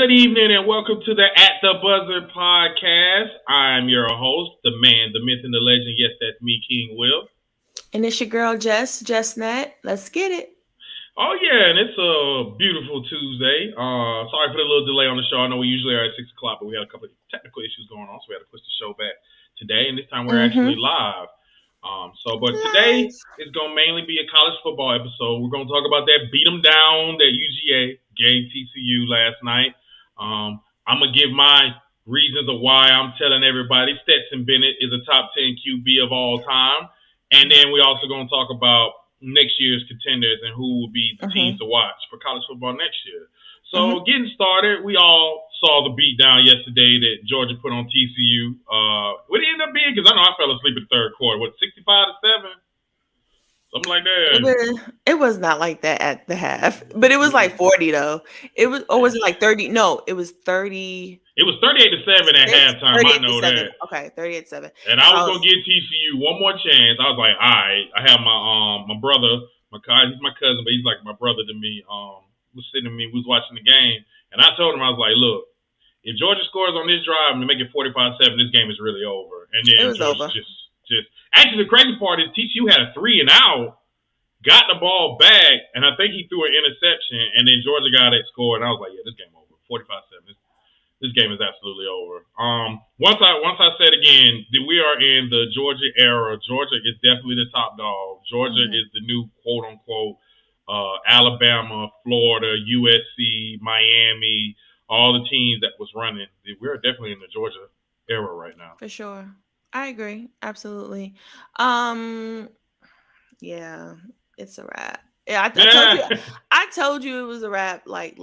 Good evening and welcome to the At the Buzzer podcast. I'm your host, the man, the myth, and the legend. Yes, that's me, King Will. And it's your girl Jess Nat. Let's get it. Oh yeah, and it's a beautiful Tuesday. Sorry for the little delay on the show. I know we usually are at 6 o'clock, but we had a couple of technical issues going on, so we had to push the show back today. And this time we're actually Mm-hmm. live. But Live. today is gonna mainly be a college football episode. We're gonna talk about that beat 'em down that UGA gave TCU last night. I'm gonna give my reasons of why I'm telling everybody Stetson Bennett is a top 10 QB of all time, and then we also gonna talk about next year's contenders and who will be the teams Mm-hmm. to watch for college football next year. So Mm-hmm. getting started, we all saw the beatdown yesterday that Georgia put on TCU. What it ended up being, because I know I fell asleep in the third quarter. What, 65-7, something like It that. was, it was not like that at the half, but it was like 40 though. It was, or was it like 30? No, it was 36, It was 38-7 at halftime. I 38 to know 7. that. Okay, 38-7. And I was I gonna was, give TCU one more chance. I was like, all right. I have my brother, he's my cousin, but he's like my brother to me. Was sitting with me, was watching the game, and I told him, I was like, look, if Georgia scores on this drive and make it 45-7, this game is really over. And it then was Georgia over. just actually the crazy part is TCU had a 3-and-out, got the ball back, and I think he threw an interception, and then Georgia got it scored, and I was like, yeah, this game over, 45-7. This game is absolutely over. Once I said again that we are in the Georgia era. Georgia is definitely the top dog. Georgia Mm-hmm. is the new quote unquote Alabama, Florida, USC, Miami, all the teams that was running. We're definitely in the Georgia era right now. For sure. I agree. Absolutely. Um, yeah, it's a wrap. Yeah, I told you. Yeah, I told you it was a wrap. Like,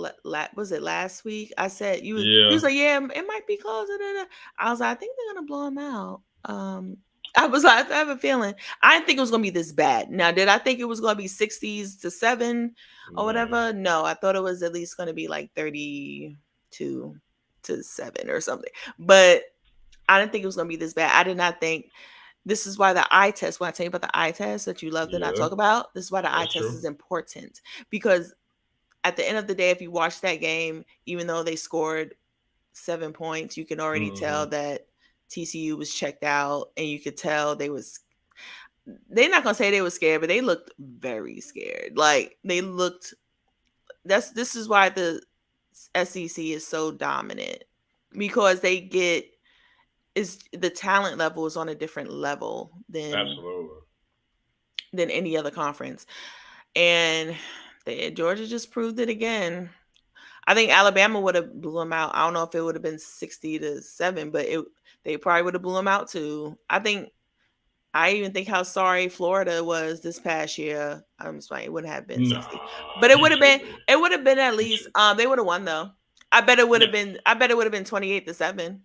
was it last week? I said you was yeah. like, yeah, it might be close. I was like, I think they're gonna blow him out. I was like, I have a feeling. I didn't think it was gonna be this bad. Now, did I think it was gonna be 60s to 7 or Man. whatever? No, I thought it was at least gonna be like 32-7 or something. But I didn't think it was gonna be this bad. I did not think this is why the eye test, when I tell you about the eye test that you love to not Yeah, talk about, this is why the eye that's test true. is important. Because at the end of the day, if you watch that game, even though they scored 7 points, you can already Mm-hmm. tell that TCU was checked out, and you could tell they're not gonna say they were scared, but they looked very scared. Like they looked this is why the SEC is so dominant, because they get is the talent level is on a different level Absolutely. than any other conference. And Georgia just proved it again. I think Alabama would have blew them out. I don't know if it would have been 60-7, but they probably would have blew them out too. I even think how sorry Florida was this past year. I'm just like, it wouldn't have been 60, but Nah, it you would have been. tripping. It would have been at You least. tripping. They would have won though. I bet it would No. have been. I bet it would have been 28-7.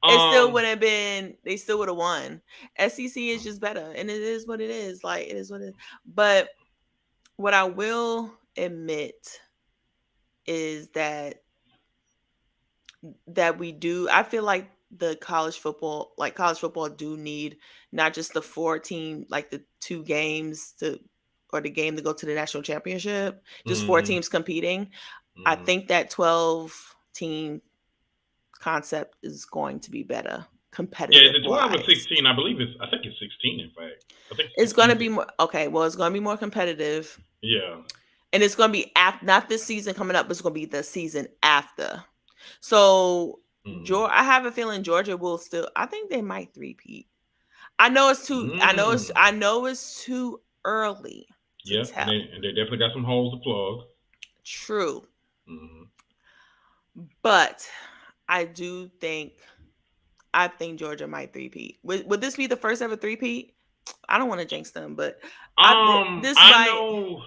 It still Um, would have been. They still would have won. SEC is just better, and it is what it is. Like it is what it is. But what I will admit is that we do. I feel like the college football do need not just the 4 team, like the 2 games to, or the game to go to the national championship, just 4 teams mm-hmm, competing. I mm-hmm. think that 12 team concept is going to be better Yeah, is competitive it 12 or wise. 16? I think it's 16, in fact. I think It's going to 16's be more okay. Well, it's going to be more competitive, yeah. and it's going to be not this season coming up. But it's going to be the season after. So, Mm-hmm. Georgia, I have a feeling Georgia will still. I think they might three-peat. I know it's too. I know it's. Mm. I know it's too early to Yeah, tell. and they definitely got some holes to plug. True, Mm-hmm. but I do think. I think Georgia might three-peat. Would this be the first ever three-peat? I don't want to jinx them, but this I might. know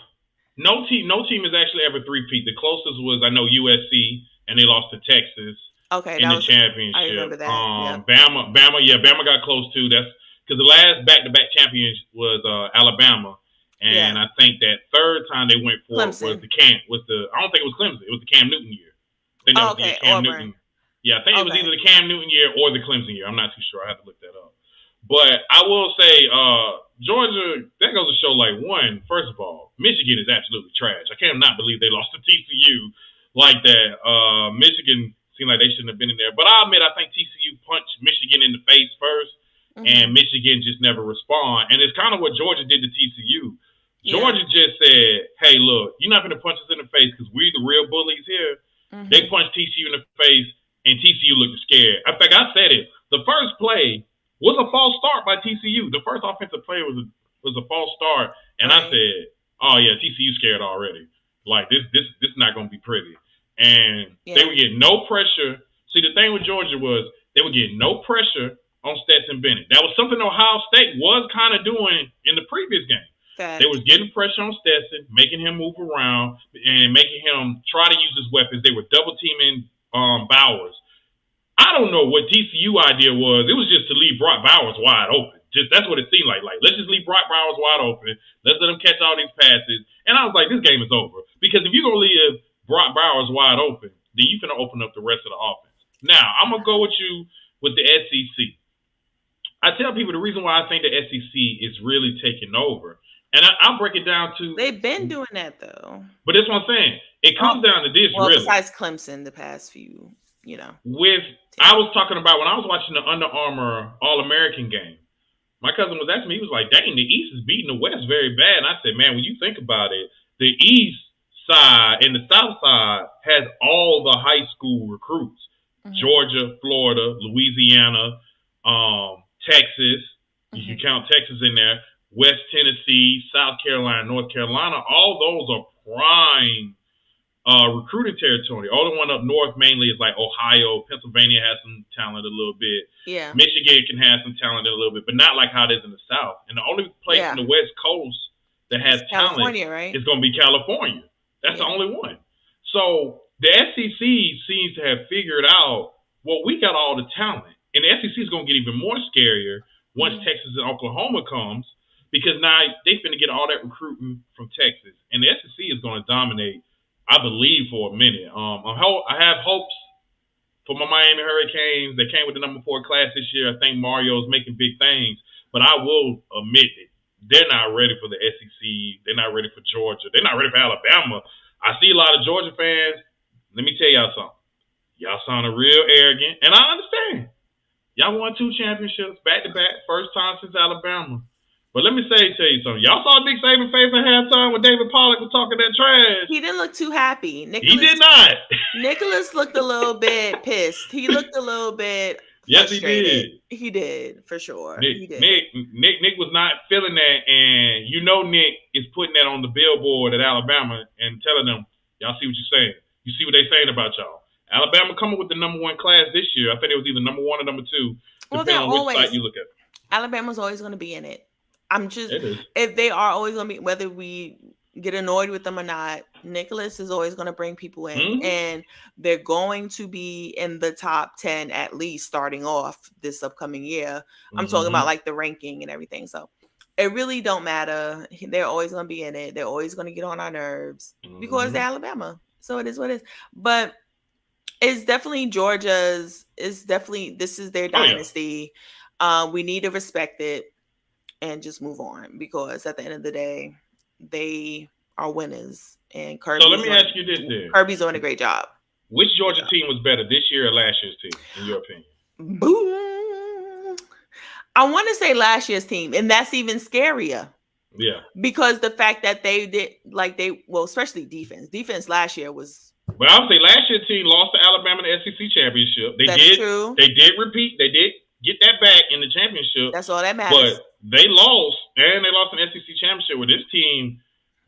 no team has actually ever three-peat. The closest was, I know, USC, and they lost to Texas Okay, in that the was. I remember championship. that. Yep. Bama got close too. That's because the last back-to-back champion was Alabama, and Yeah. I think that third time they went for it was Clemson. I don't think it was Clemson. It was the Cam Newton year. I think that Oh, was the year okay. Cam Auburn. Newton. Yeah, I think it was Okay. either the Cam Newton year or the Clemson year. I'm not too sure. I have to look that up. But I will say, Georgia, that goes to show, like, one, first of all, Michigan is absolutely trash. I cannot believe they lost to TCU. like that. Michigan seemed like they shouldn't have been in there, but I admit I think TCU punched Michigan in the face first, and Michigan just never respond. And it's kind of what Georgia did to TCU. Georgia just said, "Hey, look, you're not going to punch us in the face because we're the real bullies here." They punched TCU in the face, and TCU looked scared. In fact, I said it. The first play was a false start by TCU. The first offensive play was a false start, and I said, "Oh yeah, TCU scared already. Like this is not going to be pretty." And they were getting no pressure. See, the thing with Georgia was they were getting no pressure on Stetson Bennett. That was something Ohio State was kind of doing in the previous game. They was getting pressure on Stetson, making him move around, and making him try to use his weapons. They were double teaming Bowers. I don't know what TCU idea was. It was just to leave Brock Bowers wide open. Just that's what it seemed like. Like, let's just leave Brock Bowers wide open. Let's let him catch all these passes. And I was like, this game is over. Because if you're going to leave Brock Bowers wide open, then you're going to open up the rest of the offense. Now, I'm going to go with you with the SEC. I tell people the reason why I think the SEC is really taking over. And I'll break it down to... They've been doing that, though. But that's what I'm saying. It comes down to this, really. Besides Clemson the past few, I was talking about when I was watching the Under Armour All-American game. My cousin was asking me, he was like, dang, the East is beating the West very bad. And I said, man, when you think about it, the East side and the South side has all the high school recruits. Georgia, Florida, Louisiana, Texas. You can count Texas in there. West Tennessee, South Carolina, North Carolina, all those are prime recruiting territory. All the one up north mainly is like Ohio. Pennsylvania has some talent a little bit. Yeah. Michigan can have some talent a little bit, but not like how it is in the South. And the only place in the West Coast that has talent is going to be California. That's the only one. So the SEC seems to have figured out, well, we got all the talent. And the SEC is going to get even more scarier once Texas and Oklahoma comes. Because now they're going to get all that recruiting from Texas. And the SEC is going to dominate, I believe, for a minute. I have hopes for my Miami Hurricanes. They came with the number 4 class this year. I think Mario is making big things. But I will admit it. They're not ready for the SEC. They're not ready for Georgia. They're not ready for Alabama. I see a lot of Georgia fans. Let me tell y'all something. Y'all sounding real arrogant. And I understand. Y'all won 2 championships back-to-back. First time since Alabama. But let me tell you something. Y'all saw Nick Saban's face at halftime when David Pollack was talking that trash. He didn't look too happy. He did not. Nicholas looked a little bit pissed. He looked a little bit frustrated. Yes, he did, for sure. Nick, he did. Nick was not feeling that, and Nick is putting that on the billboard at Alabama and telling them, y'all see what you're saying. You see what they're saying about y'all. Alabama coming with the number 1 class this year. I think it was either number 1 or number 2, depending on which site you look at. Alabama's always going to be in it. If they are always going to be, whether we get annoyed with them or not, Nicholas is always going to bring people in, and they're going to be in the top 10 at least starting off this upcoming year. I'm talking about like the ranking and everything. So it really don't matter. They're always going to be in it. They're always going to get on our nerves because they're Alabama. So it is what it is. But it's definitely Georgia's. This is their dynasty. We need to respect it and just move on, because at the end of the day, they are winners. And Kirby's so let me ask you this then. Kirby's doing a great job. Which Georgia team was better, this year or last year's team, in your opinion? Boom. I want to say last year's team, and that's even scarier. Yeah. Because the fact that they did, especially defense. Defense last year was... But I would say last year's team lost to Alabama in the SEC championship. That's true. They did repeat. They did get that back in the championship. That's all that matters. But they lost, and they lost an SEC championship with this team.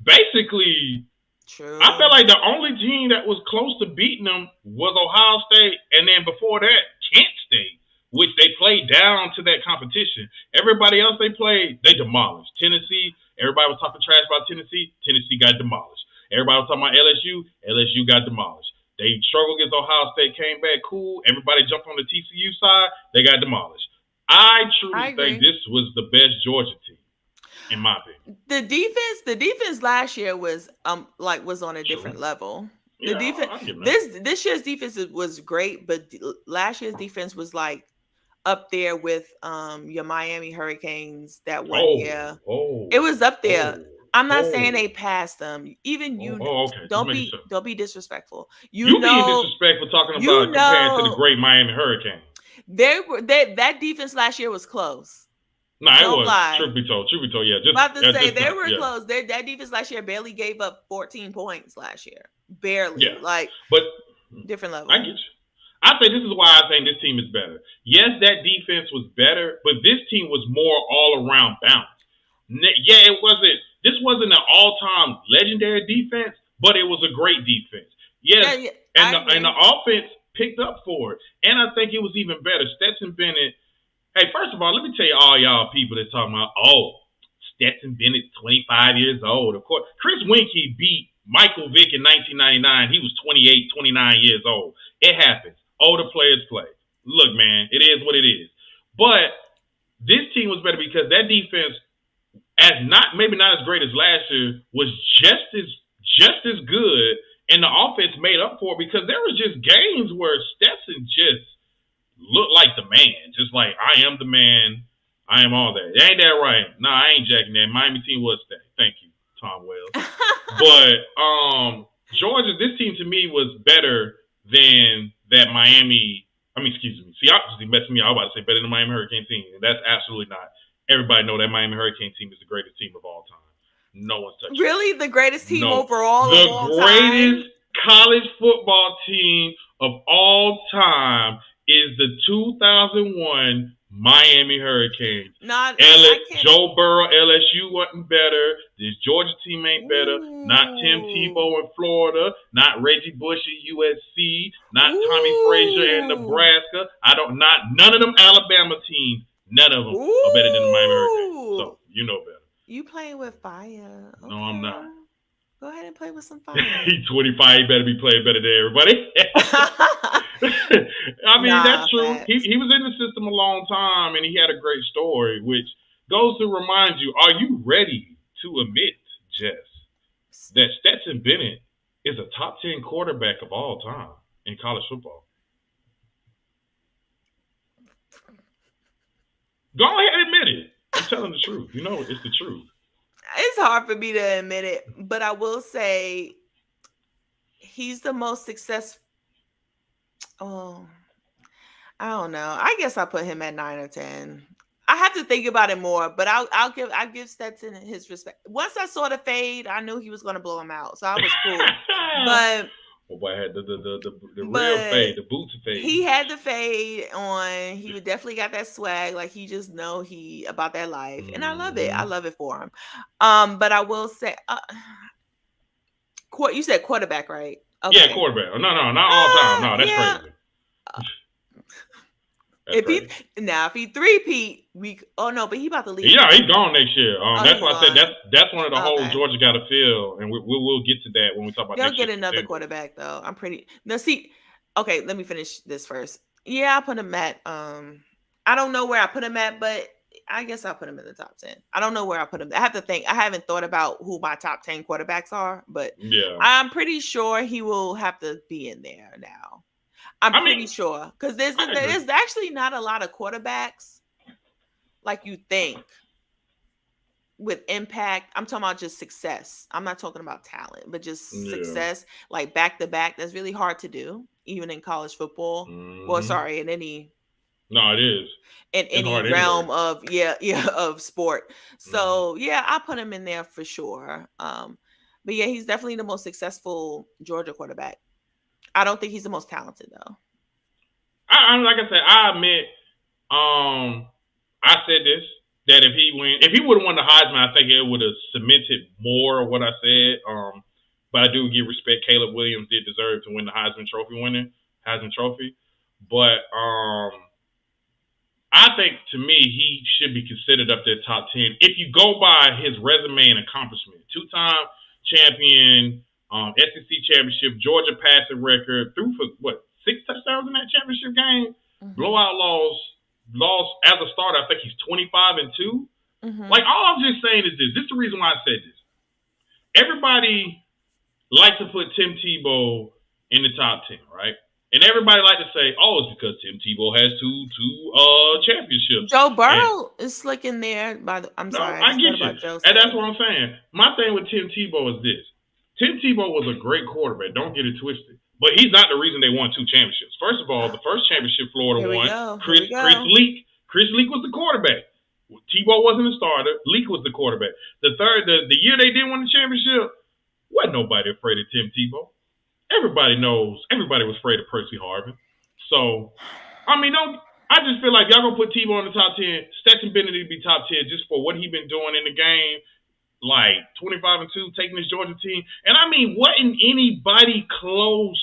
Basically, true. I felt like the only team that was close to beating them was Ohio State, and then before that, Kent State, which they played down to that competition. Everybody else they played, they demolished. Tennessee, everybody was talking trash about Tennessee. Tennessee got demolished. Everybody was talking about LSU. LSU got demolished. They struggled against Ohio State, came back cool. Everybody jumped on the TCU side. They got demolished. I truly think this was the best Georgia team, in my opinion. The defense last year was on a different level. The defense, this year's defense was great, but last year's defense was like up there with your Miami Hurricanes that one year. It was up there. I'm not saying Oh, they passed them. Even okay. Just making sure. don't be disrespectful. You being disrespectful talking You about comparing to the know great Miami Hurricanes. that defense last year was close. Nah, it Don't was. lie. Truth be told, yeah. About to say Just they not. were Yeah, close. That defense last year barely gave up 14 points last year. Barely. yeah. Like But different I level. get you. I say this is why I think this team is better. Yes, that defense was better, but this team was more all around balanced. Yeah, it wasn't. This wasn't an all-time legendary defense, but it was a great defense. Yes, Yeah, and the offense picked up for it, and I think it was even better. Stetson Bennett. Hey, first of all, let me tell you all y'all people that talking about, Stetson Bennett, 25 years old. Of course, Chris Winkie beat Michael Vick in 1999. He was 28, 29 years old. It happens. Older players play. Look, man, it is what it is. But this team was better because that defense, maybe not as great as last year, was just as good, and the offense made up for it because there was just games where Stetson just looked like the man, just like I am the man. I am all that. Ain't that right? No, I ain't jacking that. Miami team was that. Thank you, Tom Wells. But Georgia, this team to me was better than that Miami. I mean, excuse me. See, obviously messing me up. I was about to say better than the Miami Hurricane team, and that's absolutely not. Everybody know that Miami Hurricane team is the greatest team of all time. No one's touching it. Really? The greatest team overall of all The time? greatest college football team of all time is the 2001 Miami Hurricanes. Joe Burrow, LSU wasn't better. This Georgia team ain't better. Not Tim Tebow in Florida. Not Reggie Bush at USC. Not Tommy Frazier in Nebraska. None of them Alabama teams. None of them are better than the Miami Hurricanes. So you know better. You playing with fire? Okay. No, I'm not. Go ahead and play with some fire. He's 25. He better be playing better than everybody. I mean, that's true. He was in the system a long time, and he had a great story, which goes to remind you, are you ready to admit, Jess, that Stetson Bennett is a top 10 quarterback of all time in college football? Go ahead and admit it. I'm telling the truth. You know, it's the truth. It's hard for me to admit it, but I will say he's the most successful. Oh, I don't know. I guess I'll put him at 9 or 10. I have to think about it more, but I'll give Stetson his respect. Once I saw the fade, I knew he was going to blow him out, so I was cool. But boy had the real fade, the boots fade. He had the fade on. He definitely got that swag. Like he just know about that life, and I love it. I love it for him. But I will say, you said quarterback, right? Okay. Yeah, quarterback. No, not all time. No, that's crazy. If he 3-peat, but he about to leave. Yeah, he's gone next year. That's why I said that's one of the holes Georgia got to fill, and we'll get to that when we talk about. They'll get another quarterback though. I'm pretty. No, see, okay, let me finish this first. Yeah, I put him at. I don't know where I put him at, but I guess I'll put him in the top 10. I don't know where I put him. I have to think. I haven't thought about who my top 10 quarterbacks are, but yeah, I'm pretty sure he will have to be in there now. I'm pretty sure because there's actually not a lot of quarterbacks like you think with impact. I'm talking about just success. I'm not talking about talent, but just success, like back to back. That's really hard to do, even in college football. Well, sorry, in any. No, it is. In any realm of of sport. So I put him in there for sure. But yeah, he's definitely the most successful Georgia quarterback. I don't think he's the most talented though. Like I said, I admit, I said this, that if he would have won the Heisman, I think it would have cemented more of what I said. But I do give respect. Caleb Williams did deserve to win the Heisman Trophy. But I think to me he should be considered up there top 10 if you go by his resume and accomplishment. 2-time champion. SEC championship, Georgia passing record, threw for 6 touchdowns in that championship game. Blowout loss as a starter. I think he's 25-2. Like all I'm just saying is this. This is the reason why I said this. Everybody likes to put Tim Tebow in the top 10, right? And everybody like to say, "Oh, it's because Tim Tebow has two championships." Joe And Burrow is slick in there. I'm no, sorry, I I just thought get you, about Joe. and that's what I'm saying. My thing with Tim Tebow is this: Tim Tebow was a great quarterback. Don't get it twisted. But he's not the reason they won 2 championships. First of all, the first championship Florida Here we won. go. Here Chris we go. Leak. Chris Leak was the quarterback. Tebow wasn't the starter. Leak was the quarterback. The year they didn't win the championship, wasn't nobody afraid of Tim Tebow. Everybody knows. Everybody was afraid of Percy Harvin. So, I mean, I just feel like y'all gonna put Tebow in the top 10. Stetson Bennett to be top 10 just for what he been doing in the game. Like 25-2, taking this Georgia team. And I mean, wasn't anybody close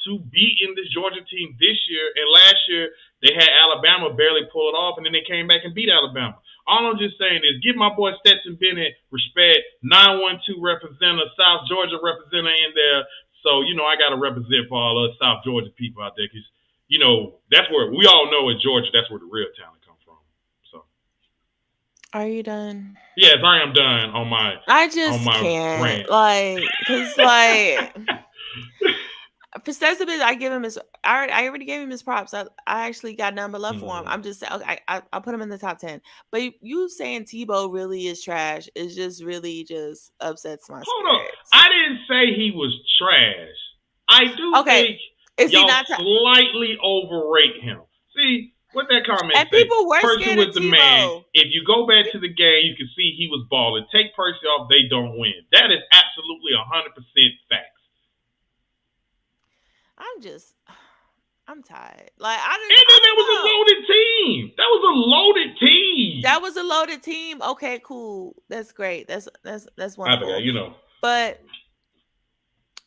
to beating this Georgia team this year? And last year, they had Alabama barely pull it off, and then they came back and beat Alabama. All I'm just saying is give my boy Stetson Bennett respect. 912 representative, South Georgia representative in there. So, I got to represent for all us South Georgia people out there because, that's where we all know in Georgia, that's where the real talent comes from. So, are you done? Yes, I am done on my. I just can't, because for Stetson Bennett, I already gave him his props. I actually got none but love for him. I'm just okay. I'll put him in the top 10. But you saying Tebow really is trash is just really just upsets my spirits. I didn't say he was trash. I do think y'all slightly overrate him. See what that comment and say? People were Percy scared was of the Tebow. man. If you go back to the game, you can see he was balling. Take Percy off, they don't win. That is absolutely 100% facts. I'm tired. Like And then there was a loaded team. That was a loaded team. Okay, cool. That's great. That's wonderful. I forgot,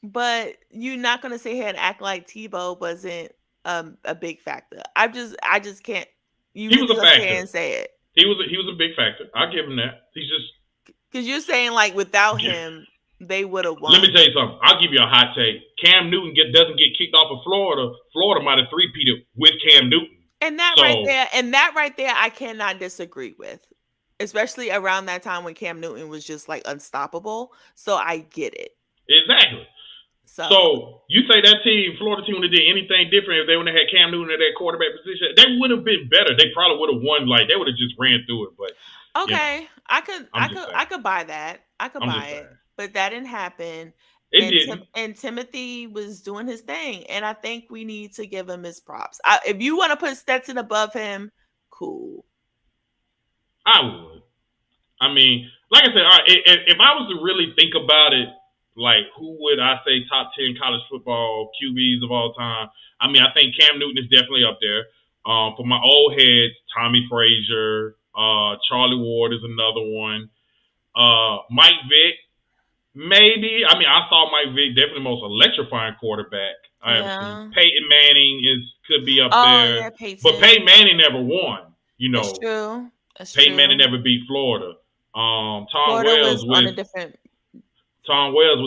But you're not gonna sit here and act like Tebow wasn't a big factor. I just can't. He was a factor. And say it. He was a big factor. I'll give him that. He's just because you're saying like without him. They would have won. Let me tell you something. I'll give you a hot take. Cam Newton doesn't get kicked off of Florida. Florida might have three-peated with Cam Newton. And that right there, I cannot disagree with. Especially around that time when Cam Newton was just like unstoppable. So I get it. Exactly. So you say that Florida team, would have did anything different if they would have had Cam Newton in that quarterback position? They would have been better. They probably would have won. Like they would have just ran through it. But okay, I could buy that. I could buy it. But that didn't happen. And Timothy was doing his thing. And I think we need to give him his props. If you want to put Stetson above him, cool. I would. I mean, like I said, all right, if I was to really think about it, like who would I say top 10 college football QBs of all time? I mean, I think Cam Newton is definitely up there. For my old heads, Tommy Frazier, Charlie Ward is another one. Mike Vick. Maybe. I mean, I saw Mike Vick definitely the most electrifying quarterback I ever seen. Peyton Manning could be up there. Yeah, but Peyton Manning never won. That's true. Peyton Manning never beat Florida. Tom Wells with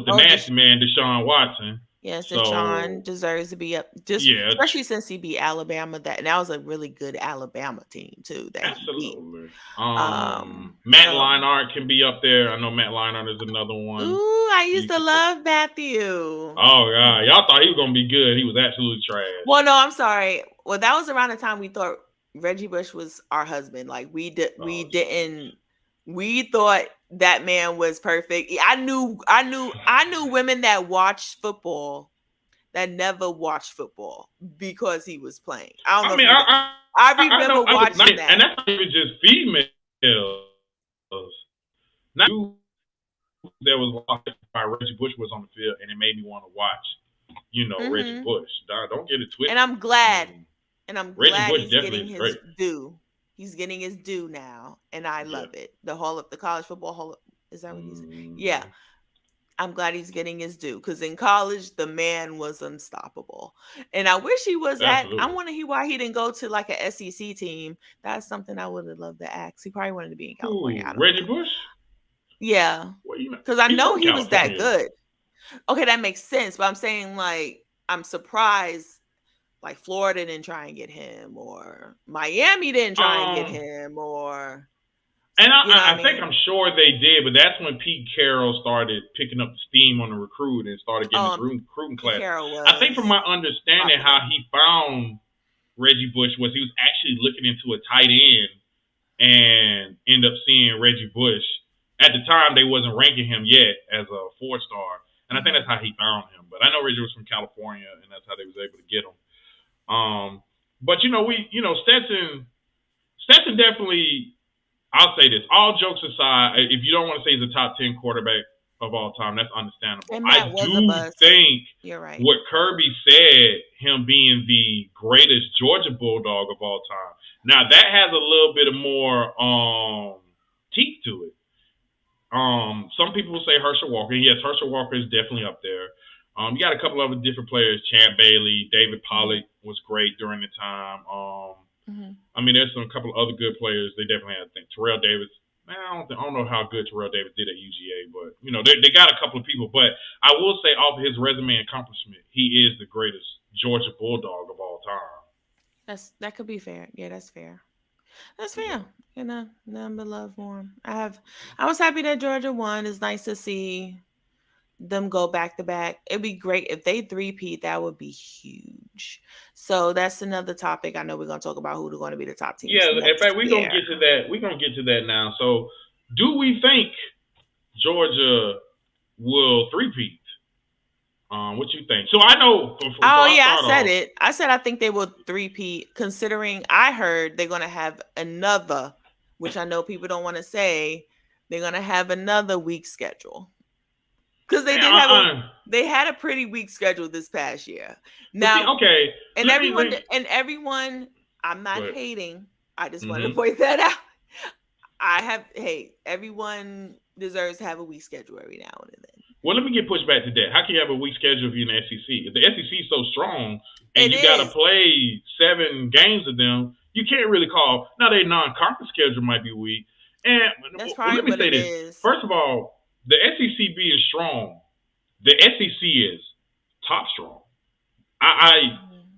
the nasty man, Deshaun Watson. Yes, Deshaun deserves to be up. Especially since he beat Alabama. That was a really good Alabama team too. Absolutely. Matt Leinart can be up there. I know Matt Leinart is another one. Ooh, I used to love Matthew. Oh God, y'all thought he was gonna be good. He was absolutely trash. Well, no, I'm sorry. Well, that was around the time we thought Reggie Bush was our husband. Like we thought that man was perfect. I knew women that watched football that never watched football because he was playing. I remember watching that. And that's not even just females. Now, there was why Reggie Bush was on the field, and it made me want to watch, Reggie Bush. Don't get it twisted. And I'm glad. He's getting his due. He's getting his due now, and I love it. The college football hall. Is that what he said? Yeah. I'm glad he's getting his due because in college, the man was unstoppable. And I wish he was I want to hear why he didn't go to like an SEC team. That's something I would have loved to ask. He probably wanted to be in California. Reggie Bush? Yeah. Because I know he was that good. Okay, that makes sense. But I'm saying like, I'm surprised like Florida didn't try and get him or Miami didn't try and get him or And You know what I I think mean? I'm sure they did, but that's when Pete Carroll started picking up the steam on the recruit and started getting his recruiting Pete classes. Carroll I think from was my understanding, popular. how he found Reggie Bush was he was actually looking into a tight end and end up seeing Reggie Bush. At the time, they wasn't ranking him yet as a 4-star, and I think that's how he found him. But I know Reggie was from California, and that's how they was able to get him. But Stetson definitely. I'll say this. All jokes aside, if you don't want to say he's a top 10 quarterback of all time, that's understandable. And Matt I was a do bust. think You're right. what Kirby said, him being the greatest Georgia Bulldog of all time. Now that has a little bit of more teeth to it. Some people will say Herschel Walker. Yes, Herschel Walker is definitely up there. You got a couple of other different players. Champ Bailey, David Pollock was great during the time. I mean, there's a couple of other good players. They definitely had. I think Terrell Davis. Man, I don't know how good Terrell Davis did at UGA, but they got a couple of people. But I will say, off his resume and accomplishment, he is the greatest Georgia Bulldog of all time. That could be fair. Yeah, that's fair. That's fair. Nothing but love for him. I was happy that Georgia won. It's nice to see them go back to back. It'd be great if they three-peat. That would be huge. So that's another topic. I know we're gonna talk about who are going to be the top teams. Yeah, in fact, we're gonna get to that. We're gonna get to that now. So, do we think Georgia will three-peat? What you think? So I know. I said it. I said I think they will three-peat. Considering I heard they're gonna have another, which I know people don't want to say, they're gonna have another week schedule. Because they had a pretty weak schedule this past year. Now, everyone, I'm not hating. I just wanted to point that out. Everyone deserves to have a weak schedule every now and then. Well, let me get pushed back to that. How can you have a weak schedule if you're in the SEC? If the SEC is so strong and you got to play 7 games of them, you can't really call. Now, their non-conference schedule might be weak. And let me say this. First of all, the SEC being strong, the SEC is top strong.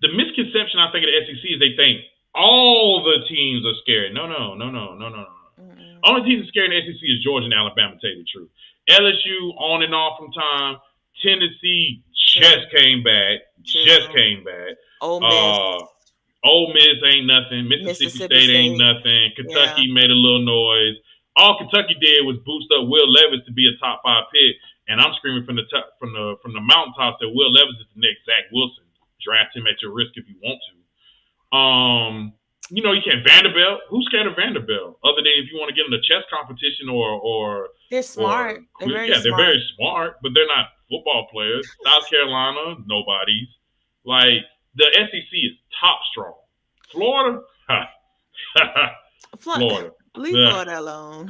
The misconception I think of the SEC is they think all the teams are scared. No. Only teams that are scared in the SEC is Georgia and Alabama, to tell you the truth. LSU on and off from time. Tennessee just came back. Ole Miss ain't nothing. Mississippi State ain't nothing. Kentucky made a little noise. All Kentucky did was boost up Will Levis to be a top 5 pick, and I'm screaming from the mountaintops that Will Levis is the next Zach Wilson. Draft him at your risk if you want to. You can't Vanderbilt. Who's scared of Vanderbilt? Other than if you want to get in a chess competition or they're smart. They're very smart, but they're not football players. South Carolina, nobody's. Like the SEC is top strong. Florida, Florida. Leave Florida alone.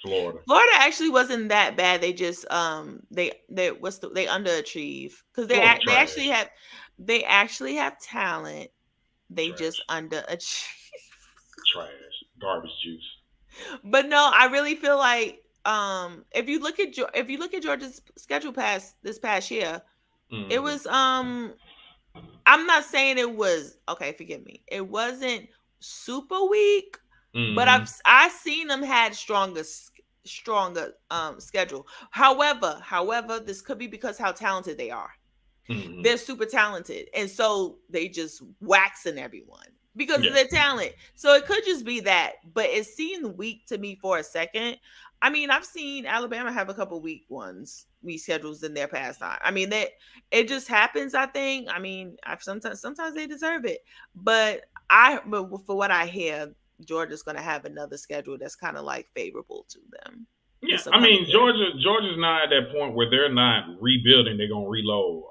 Florida. Florida actually wasn't that bad. They just they underachieve because they actually have talent. They just underachieve. Trash, garbage juice. But no, I really feel like if you look at Georgia's schedule this past year, it was I'm not saying it was okay. Forgive me. It wasn't super weak, but I've seen them had stronger schedule. However, this could be because how talented they are. They're super talented, and so they just waxing everyone because of their talent. So it could just be that, but it seemed weak to me for a second. I mean, I've seen Alabama have a couple weak schedules in their past time. I mean, it just happens. I think. I mean, sometimes they deserve it, but for what I hear, Georgia's going to have another schedule that's kind of like favorable to them. Yeah, I mean, Georgia's not at that point where they're not rebuilding; they're gonna reload.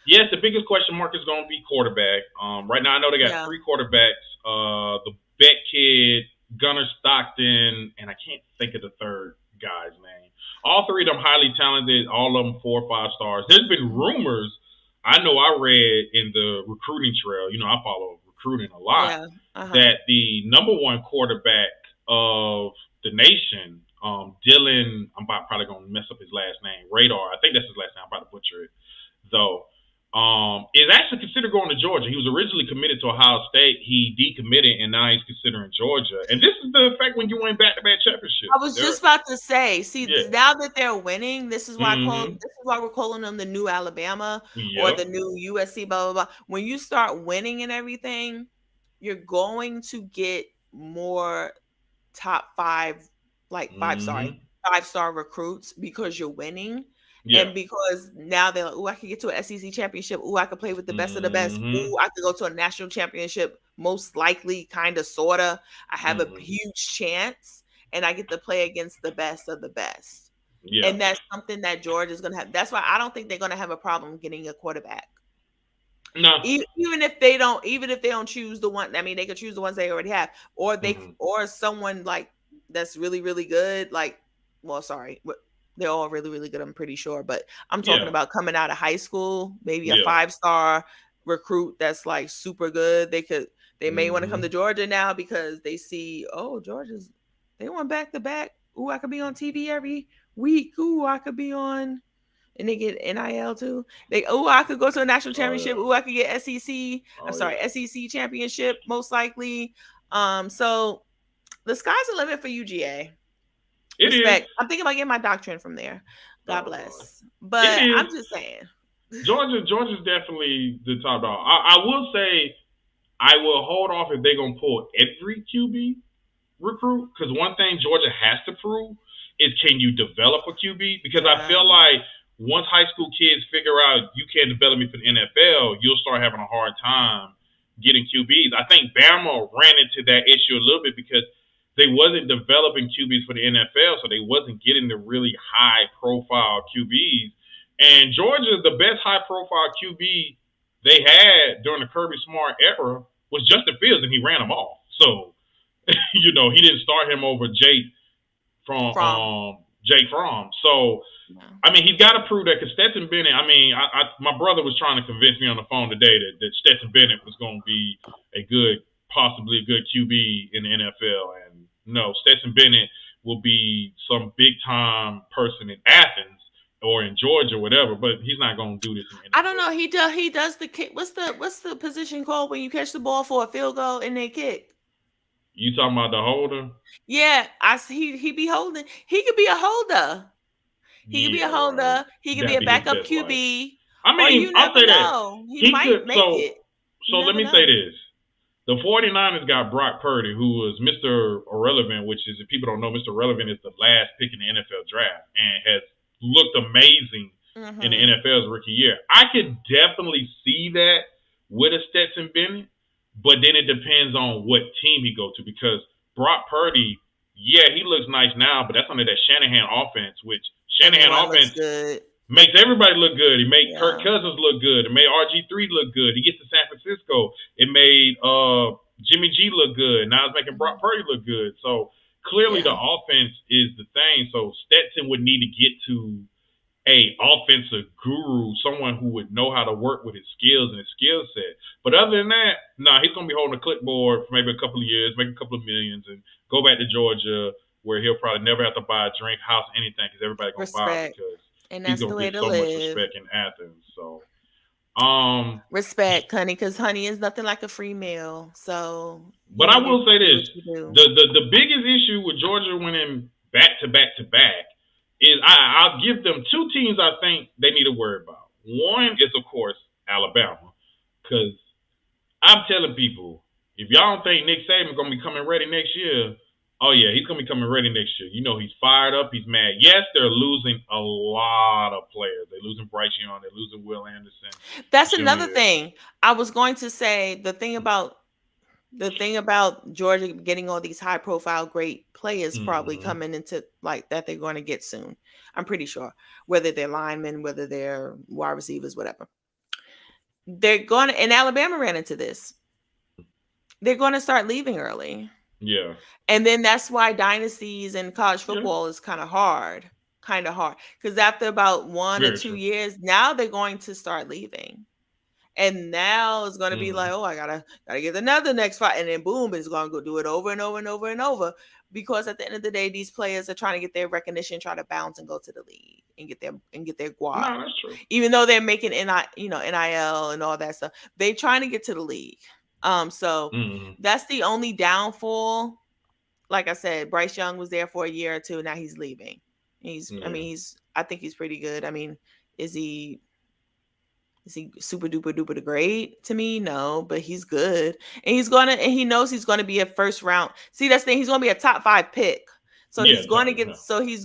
Yes, the biggest question mark is gonna be quarterback. Right now, I know they got 3 quarterbacks: the Beck kid, Gunnar Stockton, and I can't think of the third guy's name. All 3 of them highly talented. All of them 4 or 5 stars. There's been rumors. I know I read in the recruiting trail. I follow recruiting a lot. That the number 1 quarterback of the nation. Dylan, I'm probably going to mess up his last name. Radar. I think that's his last name. I'm about to butcher it, though. is actually considered going to Georgia. He was originally committed to Ohio State. He decommitted, and now he's considering Georgia. And this is the effect when you win back-to-back I championships. was just about to say, see, Yeah. now that they're winning, Mm-hmm. this is why we're calling them the new Alabama or Yep. the new USC, blah blah blah. When you start winning and everything, you're going to get more top five, like Mm-hmm. 5-star recruits because you're winning. Yeah. And because now they're like, oh, I can get to an SEC championship. Oh, I could play with the best of the best. Mm-hmm. Oh, I could go to a national championship, most likely, kind of, sort of. I have a Mm-hmm. huge chance, and I get to play against the best of the best. Yeah. And that's something that Georgia's going to have. That's why I don't think they're going to have a problem getting a quarterback. No. Even if they don't choose the one, I mean, they could choose the ones they already have, Mm-hmm. or someone like that's really really good. Like, well, sorry, they're all really really good. I'm pretty sure, but I'm talking Yeah. about coming out of high school, maybe a Yeah. 5-star recruit that's like super good. They may want to come to Mm-hmm. Georgia now because they see, oh, they want back to back. Ooh, I could be on TV every week. Ooh, I could be on, and they get NIL too. I could go to a national Oh championship. yeah. Oh, I could get SEC. I'm Oh sorry, yeah. SEC championship most likely. So the sky's the limit for UGA. It is. Respect. I'm thinking about getting my doctrine from there. God Oh Lord. bless. It But I'm is. just saying. Georgia's definitely the top dog. I will say I will hold off if they're gonna pull every QB recruit, because one thing Georgia has to prove is, can you develop a QB? Because I Yeah. feel like once high school kids figure out you can't develop me for the NFL, you'll start having a hard time getting QBs. I think Bama ran into that issue a little bit because they wasn't developing QBs for the NFL, so they wasn't getting the really high profile QBs. And Georgia, the best high profile QB they had during the Kirby Smart era was Justin Fields, and he ran them off. So he didn't start him over From Jake Fromm. So yeah. I mean, he's got to prove that, because Stetson Bennett. I mean, my brother was trying to convince me on the phone today that Stetson Bennett was going to be possibly a good QB in the NFL, and no, Stetson Bennett will be some big time person in Athens or in Georgia, or whatever. But he's not going to do this in the I don't NFL. know. He does the kick. What's the position called when you catch the ball for a field goal and they kick? You talking about the holder? Yeah, he be holding. He could be a holder. He could be a Yeah, right. holder. He could be That'd a be his backup best life. QB. I Or mean, you I'll never say that know. He he might could. make it. You So let never me say know. this: the 49ers got Brock Purdy, who was Mr. Irrelevant, which is, if people don't know, Mr. Irrelevant is the last pick in the NFL draft and has looked amazing in the Mm-hmm. NFL's rookie year. I could definitely see that with a Stetson Bennett, but then it depends on what team he go to, because Brock Purdy, yeah, he looks nice now, but that's under that Shanahan offense, which Shanahan Everyone looks offense good. makes everybody look good. It made Kirk Yeah. Cousins look good. It made RG3 look good. He gets to San Francisco. It made Jimmy G look good. Now it's making Brock Purdy look good. So clearly the Yeah. offense is the thing. So Stetson would need to get to a offensive guru, someone who would know how to work with his skills and his skill set. But other than that, he's gonna be holding a clipboard for maybe a couple of years, make a couple of millions, and go back to Georgia, where he'll probably never have to buy a drink, house, anything, because everybody gonna buy him, Respect. because And he's that's gonna the way get to so much live. respect in Athens. So, Respect, honey, because honey is nothing like a free meal. So but you I need to will say do this: what you do. the biggest issue with Georgia winning back to back to back is, I'll give them two teams I think they need to worry about. One is, of course, Alabama, because I'm telling people, if y'all don't think Nick Saban's gonna be coming ready next year, oh yeah, he's gonna be coming ready next year. He's fired up, he's mad. Yes, they're losing a lot of players. They're losing Bryce Young, they're losing Will Anderson That's another Jr. thing. I was going to say the thing about Georgia getting all these high profile great players probably Mm-hmm. coming into like that they're going to get soon. I'm pretty sure. Whether they're linemen, whether they're wide receivers, whatever. They're going to, and Alabama ran into this. They're going to start leaving early. Yeah. And then that's why dynasties in college Yeah. football is kind of hard. Kind of hard. Because after about 1 or 2 Very true. years, now they're going to start leaving. And now it's going to be Mm-hmm. like, oh, I gotta get another next fight, and then boom, it's going to go do it over and over and over and over. because at the end of the day, these players are trying to get their recognition, try to bounce and go to the league and get their guap. No, that's true. Even though they're making NIL and all that stuff, they trying to get to the league. So that's the only downfall. Like I said, Bryce Young was there for a year or two. Now he's leaving. I think he's pretty good. I mean, is he super duper duper great to me? No, but he's good. And he knows he's gonna be a first round. See, that's the thing, he's gonna be a top 5 pick. So he's going to get he's probably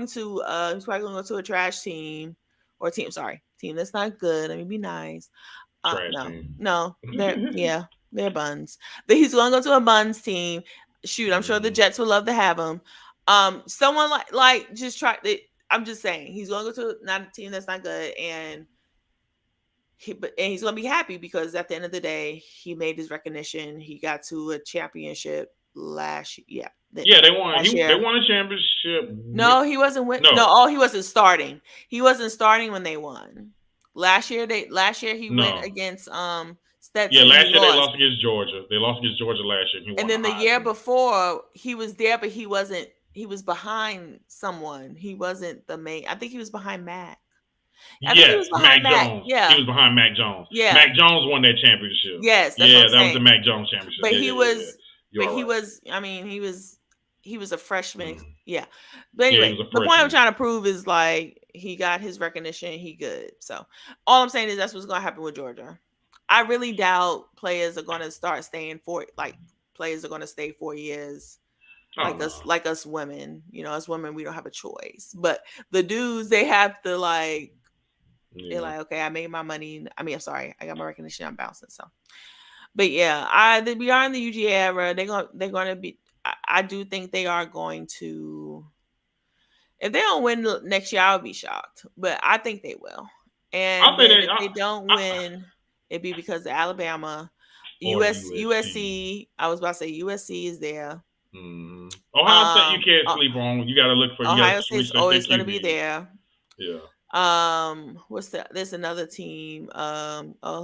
gonna go to a trash team or team that's not good. Let me be nice. No, they're buns. But he's gonna go to a buns team. Shoot, I'm sure the Jets would love to have him. Someone like just try it. I'm just saying he's gonna go to not a team that's not good, and he's gonna be happy because at the end of the day, he made his recognition. He got to a championship last year. Yeah, they won. They won a championship. No, he wasn't with. No, he wasn't starting. He wasn't starting when they won. Last year he went against Stetson. Yeah, last year they lost against Georgia. They lost against Georgia last year. And then the year before he was there, but he wasn't. He was behind someone. He wasn't the main. I think he was behind Mac. Yes, Mac Jones. Yeah, he was behind Mac Jones. Yeah, Mac Jones won that championship. Yes, that was the Mac Jones championship. But he was. I mean, he was a freshman. Yeah. But anyway, the point I'm trying to prove is like he got his recognition. He good. So all I'm saying is that's what's going to happen with Georgia. I really doubt players are going to start staying players are going to stay 4 years. Like us women, us women, we don't have a choice. But the dudes, they have to they're like, okay, I made my money. I mean, I'm sorry, I got my recognition. I'm bouncing. So, but yeah, we are in the UGA era. They're going to be. I do think they are going to. If they don't win next year, I'll be shocked. But I think they will. And if they don't win, it'd be because of Alabama, USC. I was about to say USC is there. Ohio State, you can't sleep on. You got to look for. Ohio State's always going to be there. Yeah. There's another team.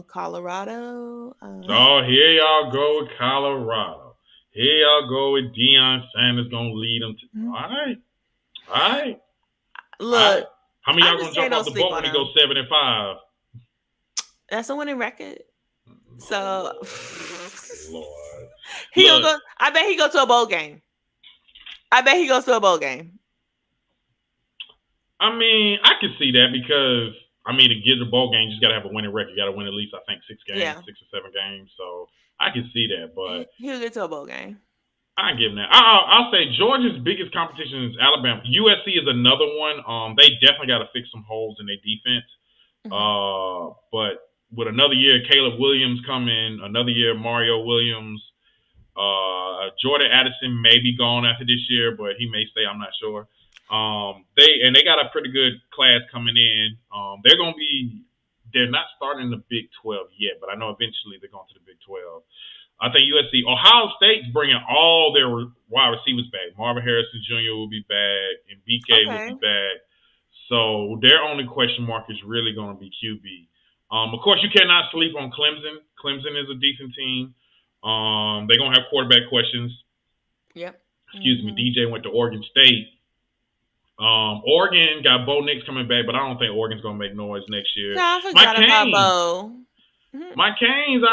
Colorado. Here y'all go with Colorado. Here y'all go with Deion Sanders gonna lead them. All right. Look, how many y'all gonna jump off the boat when he goes 7-5? That's a winning record. So, Lord, he'll go. I bet he goes to a bowl game. I mean, I can see that because to get the bowl game, you just gotta have a winning record. You gotta win at least, I think, 6 games, 6 or 7 games. So I can see that, but he'll get to a bowl game. I give him that. I'll say Georgia's biggest competition is Alabama. USC is another one. They definitely got to fix some holes in their defense. But with another year, Caleb Williams coming, another year, Mario Williams, Jordan Addison may be gone after this year, but he may stay. I'm not sure. They got a pretty good class coming in. They're not starting the Big 12 yet, but I know eventually they're going to the Big 12. I think USC, Ohio State's bringing all their wide receivers back. Marvin Harrison Jr. will be back, and BK will be back. So their only question mark is really going to be QB. Of course, you cannot sleep on Clemson. Clemson is a decent team. They're going to have quarterback questions. Yep. Excuse me. DJ went to Oregon State. Oregon got Bo Nix coming back, but I don't think Oregon's going to make noise next year. No, I forgot about Bo. My Canes,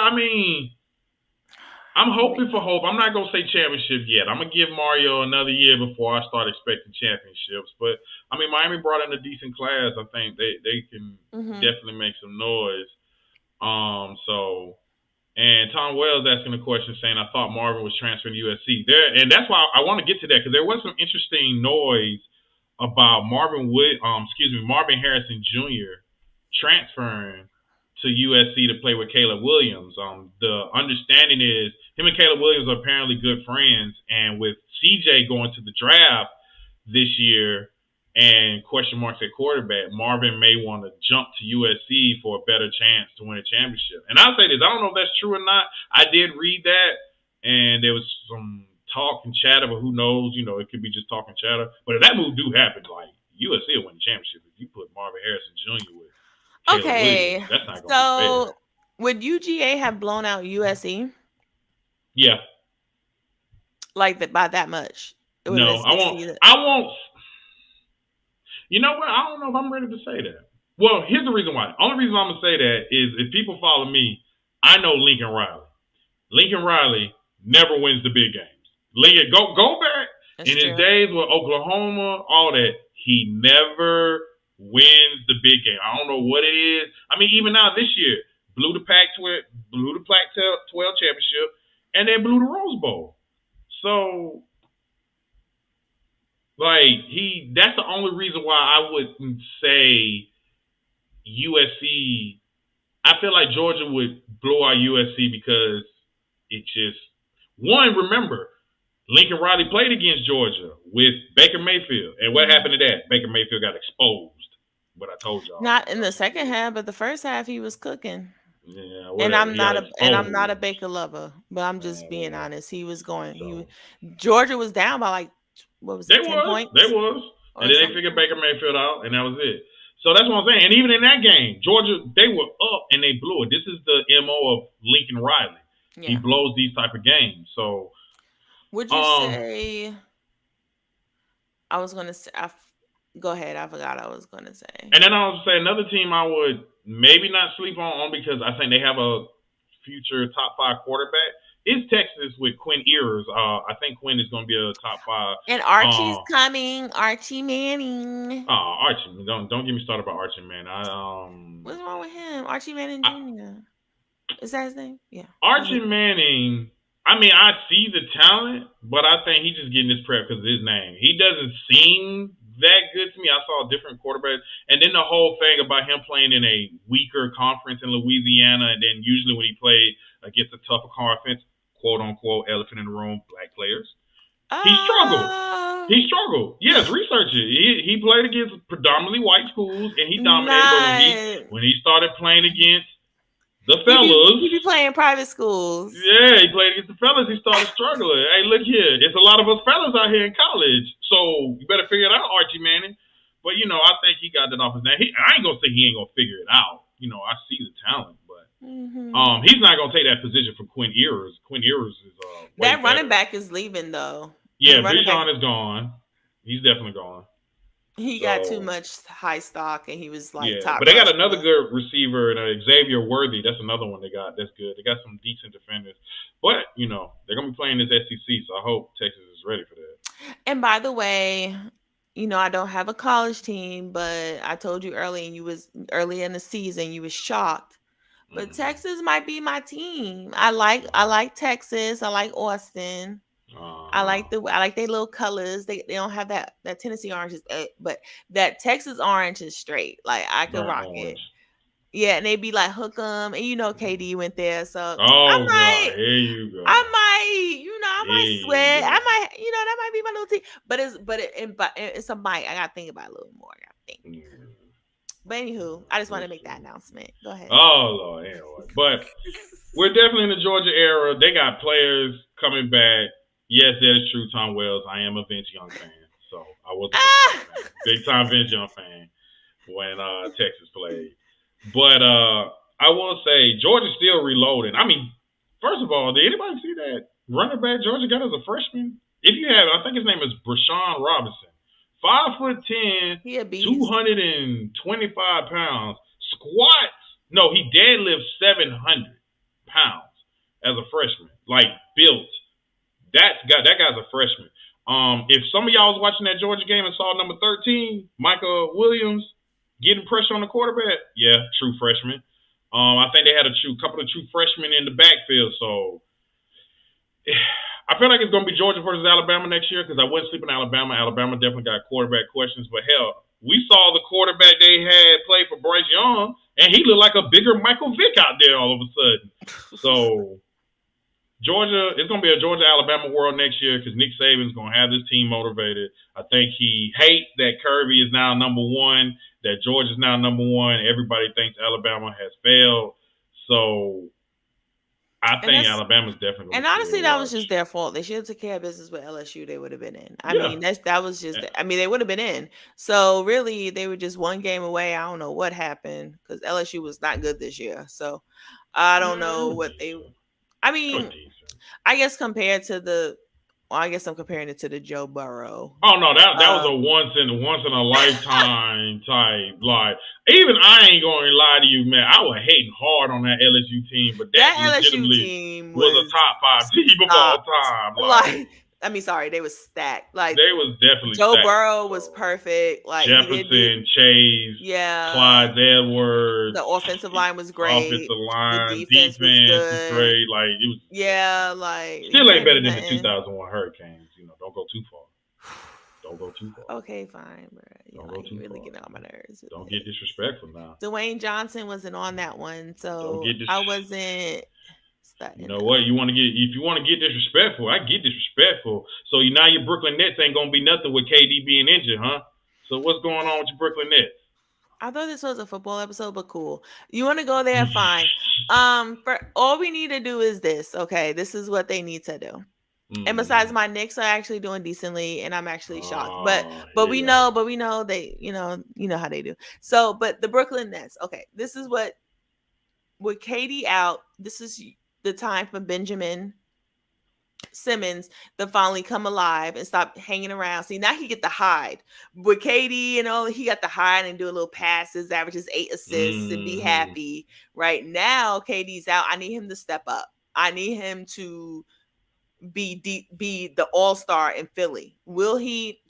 I'm hoping for hope. I'm not going to say championship yet. I'm going to give Mario another year before I start expecting championships. But, Miami brought in a decent class. I think they can definitely make some noise. And Tom Wells asking a question saying, I thought Marvin was transferring to USC. And that's why I want to get to that because there was some interesting noise about Marvin Harrison Jr. transferring to USC to play with Caleb Williams. The understanding is him and Caleb Williams are apparently good friends, and with CJ going to the draft this year and question marks at quarterback, Marvin may want to jump to USC for a better chance to win a championship. And I'll say this, I don't know if that's true or not. I did read that, and there was some talk and chatter, but who knows? It could be just talk and chatter. But if that move do happen, USC will win the championship if you put Marvin Harrison Jr. with Okay, so would UGA have blown out USC? Yeah. By that much? It would have been No, I won't. 60. I won't. You know what? I don't know if I'm ready to say that. Well, here's the reason why. Only reason I'm gonna say that is if people follow me, I know Lincoln Riley. Lincoln Riley never wins the big games. Lincoln, go back That's in his true. days with Oklahoma, all that. He never wins the big game. I don't know what it is. I mean, even now this year, blew the Pac-12, blew the Pac-12 championship, and then blew the Rose Bowl. So, like, that's the only reason why I wouldn't say USC. I feel like Georgia would blow out USC because it just one. Remember, Lincoln Riley played against Georgia with Baker Mayfield, and what happened to that? Baker Mayfield got exposed. What I told y'all. Not in the second half, but the first half he was cooking. Yeah, And whatever. I'm He got not a exposed. Baker lover, but I'm just being Whatever. honest. He was going. So Georgia was down by like what was they it, 10 was, they points was, and or then they something? figured Baker Mayfield out, and that was it. So that's what I'm saying. And even in that game, Georgia, they were up and they blew it. This is the MO of Lincoln Riley. He Yeah. blows these type of games. So Would you um say? I was gonna say. Go ahead. I forgot I was gonna say. and then I was say another team I would maybe not sleep on because I think they have a future top 5 quarterback is Texas with Quinn Ewers. I think Quinn is going to be a top 5. And Archie's Uh, coming. Archie Manning. Archie, don't get me started about Archie, man. What's wrong with him? Archie Manning Jr. Is that his name? Yeah. Archie Manning. I mean, I see the talent, but I think he's just getting this prep because of his name. He doesn't seem that good to me. I saw different quarterbacks, and then the whole thing about him playing in a weaker conference in Louisiana, and then usually when he played against a tougher conference, quote unquote, elephant in the room, black players, he struggled. Oh, He struggled. Yes, research it. He played against predominantly white schools and he dominated. But not. when he started playing against the He fellas, be playing private schools. yeah, he played against the fellas. He started struggling. Hey, look here. It's a lot of us fellas out here in college. So you better figure it out, Archie Manning. But, I think he got that off his name. I ain't going to say he ain't going to figure it out. I see the talent. But he's not going to take that position from Quinn Ewers. Quinn Ewers is way That running better. back is leaving, though. Yeah, Bijan is gone. He's definitely gone. He got too much high stock, and he was like top. But they got another good receiver, and Xavier Worthy. That's another one they got. That's good. They got some decent defenders. But they're gonna be playing this SEC, so I hope Texas is ready for that. And by the way, I don't have a college team, but I told you early, and you was early in the season, you was shocked. But Texas might be my team. I like Texas. I like Austin. I like their little colors. They don't have that Tennessee orange, but that Texas orange is straight. Like I can rock it. Yeah, and they be like hook 'em, and KD went there, so God, here you go. I might sweat. I might, that might be my little team. But it's a might. I gotta think about it a little more. I gotta think. But anywho, I just want to make that announcement. Go ahead. Oh Lord, anyway. But we're definitely in the Georgia era. They got players coming back. Yes, that is true, Tom Wells. I am a Vince Young fan, so I was a big time Vince Young fan when Texas played. But I will say Georgia's still reloading. I mean, first of all, did anybody see that running back Georgia got as a freshman? If you have, I think his name is Brashawn Robinson. 5'10", 225 pounds. Squats. No, he deadlifts 700 pounds as a freshman. Like built. That guy's a freshman. If some of y'all was watching that Georgia game and saw number 13, Michael Williams, getting pressure on the quarterback, yeah, true freshman. I think they had a couple of true freshmen in the backfield, so I feel like it's going to be Georgia versus Alabama next year because I wouldn't sleep in Alabama. Alabama definitely got quarterback questions, but hell, we saw the quarterback they had play for Bryce Young, and he looked like a bigger Michael Vick out there all of a sudden. So Georgia, it's going to be a Georgia-Alabama world next year because Nick Saban's going to have this team motivated. I think he hates that Kirby is now number one, that Georgia's now number one. Everybody thinks Alabama has failed. So I think Alabama's definitely. And honestly, that was just their fault. They should have took care of business with LSU. They would have been in. I mean, that was just. I mean, they would have been in. So really, they were just one game away. I don't know what happened because LSU was not good this year. So I don't know what they. I mean, I guess compared to the Well, I guess I'm comparing it to the Joe Burrow. Oh no, that was a Um, once in a lifetime type. Like even I ain't gonna lie to you, man. I was hating hard on that LSU team, but that that LSU legitimately team was a was top five team of all stopped. time. Like Like, I mean, sorry, they was stacked. Like they was definitely Joe stacked. Burrow was So perfect. Like he did do, Jefferson, Chase, yeah. Clyde Edwards, The offensive line was offensive great. The line, was defense was good. great. Like it was Yeah, like you still ain't can't do better than the nothing. 2001 Hurricanes. Don't go too far. Don't go too far. Okay, fine, bro. You Don't know, go you too really far. get on my nerves with Don't get this. disrespectful now. Dwayne Johnson wasn't on that one, Don't so get dis. I wasn't You studying know that. what? You want to get if you want to get disrespectful, I get disrespectful. So now your Brooklyn Nets ain't gonna be nothing with KD being injured, huh? So what's going on with your Brooklyn Nets? I thought this was a football episode, but cool. You want to go there? Fine. For all we need to do is this. Okay, this is what they need to do. And besides, Mm. my Knicks are actually doing decently, and I'm actually shocked. Oh, But here you go. we know they, you know how they do. So, but the Brooklyn Nets. Okay, this is what with Katie out. This is the time for Benjamin Simmons to finally come alive and stop hanging around. See, now he get to hide. With KD and all, he got to hide and do a little passes, averages 8 assists, and be Mm. happy. Right now, KD's out. I need him to step up. I need him to be the all-star in Philly. Will he?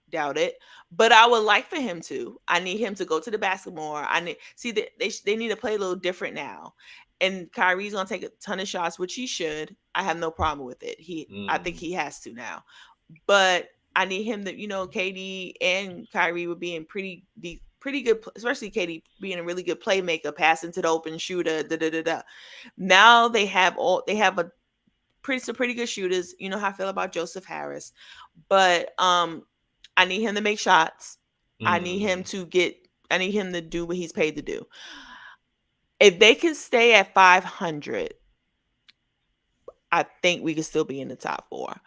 Doubt it. But I would like for him to. I need him to go to the basketball. I need see that they need to play a little different now. And Kyrie's gonna take a ton of shots, which he should. I have no problem with it. I think Mm. he has to now. But I need him to, KD and Kyrie were being pretty good, especially KD being a really good playmaker, passing to the open shooter. Da da da da. Now they have a pretty good shooters. You know how I feel about Joseph Harris, but I need him to make shots. I need him Mm. to get. I need him to do what he's paid to do. If they can stay at 500, I think we could still be in the top four.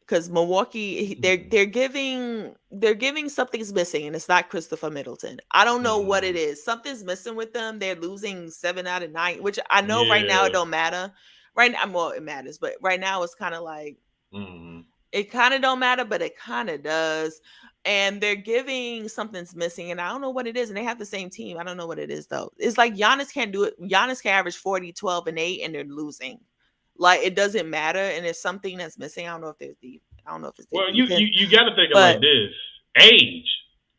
Because Milwaukee, Mm. they're giving something's missing, and it's not Christopher Middleton. I don't know what it Mm. is. Something's missing with them. They're losing 7 out of 9, which I know right now it Yeah. don't matter. Right now, well, it matters, but right now it's kind of like Mm. it kind of don't matter, but it kind of does. And they're giving something's missing, and I don't know what it is. And they have the same team. I don't know what it is though. It's like Giannis can't do it. Giannis can average 40, 12, and 8, and they're losing. Like it doesn't matter, and there's something that's missing. I don't know if it's their Well, you defense, you got to think it like but this: age,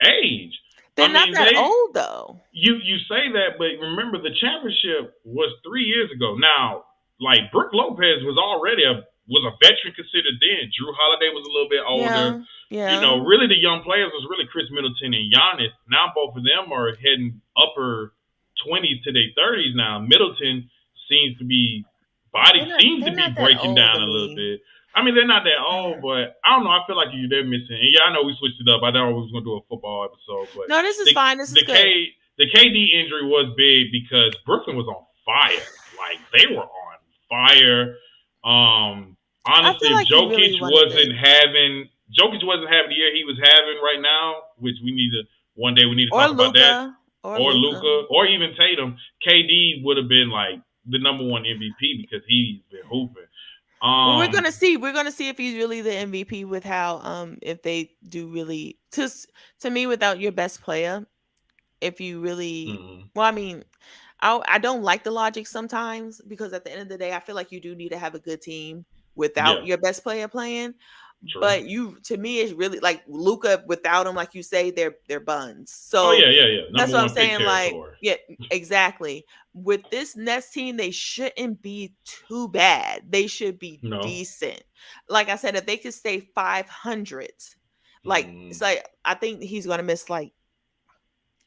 age. they're I not mean, that old though. you say that, but remember the championship was 3 years ago. Now, like Brooke Lopez was a veteran considered then. Drew Holiday was a little bit older. Yeah, yeah. Really the young players was really Chris Middleton and Giannis. Now both of them are heading upper 20s to their 30s now. Middleton seems to be body seems to They're be not that breaking old to down a little me. bit. I mean, they're not that old, but I don't know. I feel like they're missing. And yeah, I know we switched it up. I thought we was gonna do a football episode, but No, this is the fine. This is the good. the KD injury was big because Brooklyn was on fire. Like they were on fire. I Honestly, feel if like he really wanted it. Jokic wasn't having the year he was having right now, which one day we need to Or talk about that, Luca. Or or Luca. Luca, or even Tatum. KD would have been like the number one MVP because he's been hooping. Well, we're gonna see. We're gonna see if he's really the MVP with how if they do really to me without your best player. If you really Mm, well, I mean, I don't like the logic sometimes because at the end of the day, I feel like you do need to have a good team without yeah, your best player playing. true. But to me, it's really like Luca without him, like you say, they're buns. Oh So yeah, yeah, yeah. that's Number what I'm one pick saying. Like, territory. yeah, exactly. With this Nets team, they shouldn't be too bad. They should be No. decent. Like I said, if they could stay 500, like it's Mm. like I think he's gonna miss like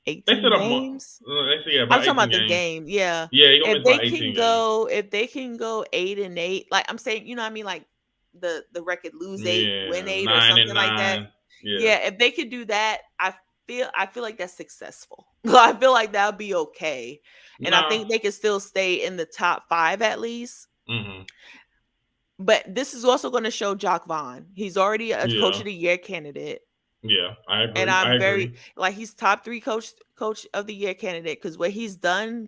They 18 said games. they said yeah, I'm about talking 18 about this games. game. Yeah. Yeah, he gonna miss about 18 games. If they can go 8-8, like I'm saying, you know what I mean? Like the record lose 8, win Yeah, 8 or nine and something like that. nine. Yeah. Yeah, if they could do that, I feel like that's successful. I feel like that'll be okay. And I No. think they can still stay in the top 5 at least. Mm-hmm. But this is also going to show Jock Vaughn. He's already a coach Yeah. of the year candidate. Yeah. I And agree. I I'm very agree. like he's top 3 coach of the year candidate because what he's done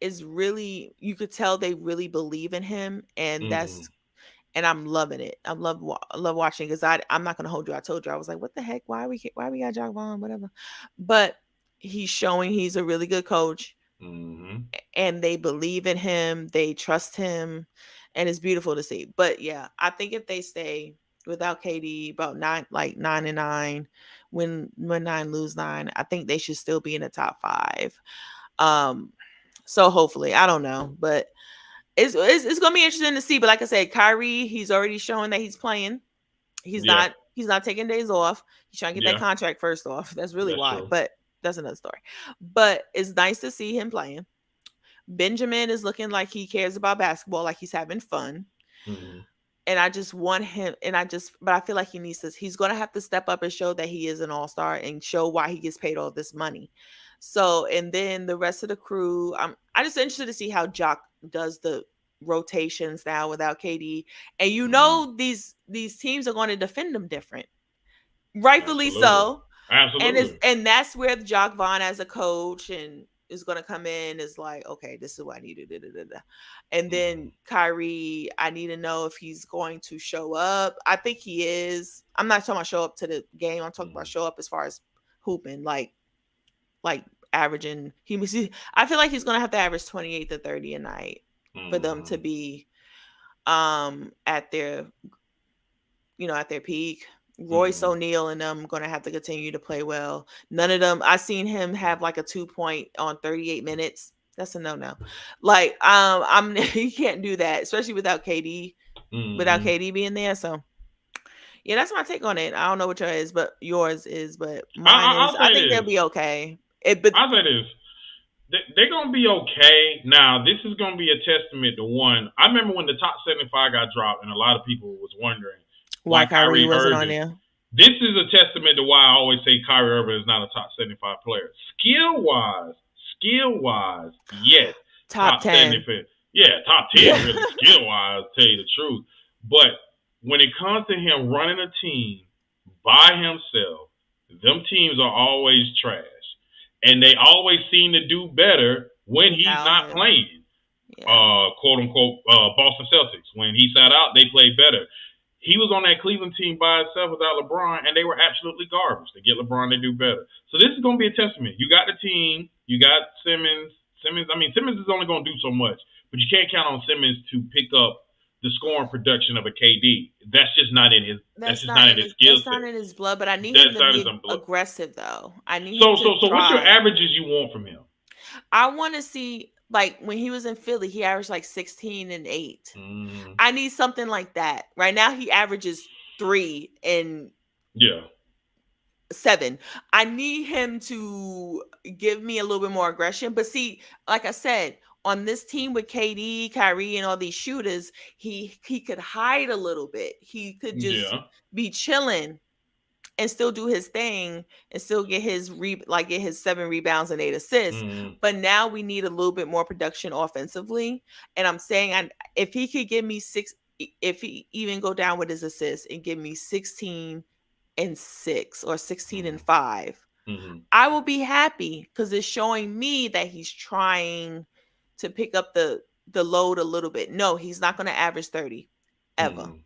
is really you could tell they really believe in him, and Mm-hmm. and I'm loving it. I love watching because I'm not gonna hold you. I told you I was like, what the heck? Why we got Jock Vaughn? Whatever, but he's showing he's a really good coach, Mm-hmm. and they believe in him, they trust him, and it's beautiful to see. But yeah, I think if they stay without KD about 9-9, win 9, lose 9, I think they should still be in the top 5. Um, so hopefully, I don't know, but it's gonna be interesting to see. But like I said, Kyrie, he's already showing that he's playing. He's Yeah. not he's not taking days off. He's trying to get that Yeah. contract first off. That's really That's why. true. But that's another story. But it's nice to see him playing. Benjamin is looking like he cares about basketball, like he's having fun. Mm-hmm. And I just want him, but I feel like he's going to have to step up and show that he is an all-star and show why he gets paid all this money. So, and then the rest of the crew, I just interested to see how Jock does the rotations now without KD. And Mm-hmm. these teams are going to defend them different. Rightfully Absolutely. so. Absolutely. And that's where Jock Vaughn as a coach and is going to come in is like, okay, this is what I need to do. And Mm-hmm. then Kyrie, I need to know if he's going to show up. I think he is. I'm not talking about show up to the game. I'm talking about Mm-hmm. show up as far as hooping, like averaging. I feel like he's going to have to average 28 to 30 a night for them to Mm-hmm. be at their peak. Royce Mm-hmm. O'Neal and them going to have to continue to play well. None of them. I seen him have like a 2 point on 38 minutes. That's a no. Like I'm you can't do that, especially without KD. Without Mm-hmm. KD being there. So yeah, that's my take on it. I don't know what yours is, but I, mine I, is. I'll I say think they'll this. be okay. But I'll say this. They're gonna be okay. Now, this is gonna be a testament to one. I remember when the top 75 got dropped, and a lot of people was wondering why why Kyrie Kyrie wasn't on Irving. there? This is a testament to why I always say Kyrie Irving is not a top 75 player. Skill wise, yes, Top top 10. 75. Yeah, top 10 really skill wise. Tell you the truth, but when it comes to him running a team by himself, them teams are always trash, and they always seem to do better when he's Without not him. playing. Yeah. Quote unquote, Boston Celtics. When he sat out, they played better. He was on that Cleveland team by himself without LeBron, and they were absolutely garbage. To get LeBron, they do better. So this is going to be a testament. You got the team. You got Simmons. Simmons is only going to do so much, but you can't count on Simmons to pick up the scoring production of a KD. That's just not in his. That's just not in his skill That's not set. in his blood, but I need him That's to not his be blood. aggressive though. I need him to So what's your try. averages you want from him? I want to see like when he was in Philly, he averaged like 16 and 8. Mm, I need something like that. Right now he averages 3 and yeah. 7. I need him to give me a little bit more aggression. But see, like I said, on this team with KD, Kyrie, and all these shooters, he could hide a little bit. He could just Yeah. be chilling and still do his thing and still get get his 7 rebounds and 8 assists. Mm, But now we need a little bit more production offensively. And I'm saying if he could give me if he even go down with his assists and give me 16 and 6 or 16 and mm, 5, mm, I will be happy because it's showing me that he's trying to pick up the load a little bit. No, he's not going to average 30 ever. mm.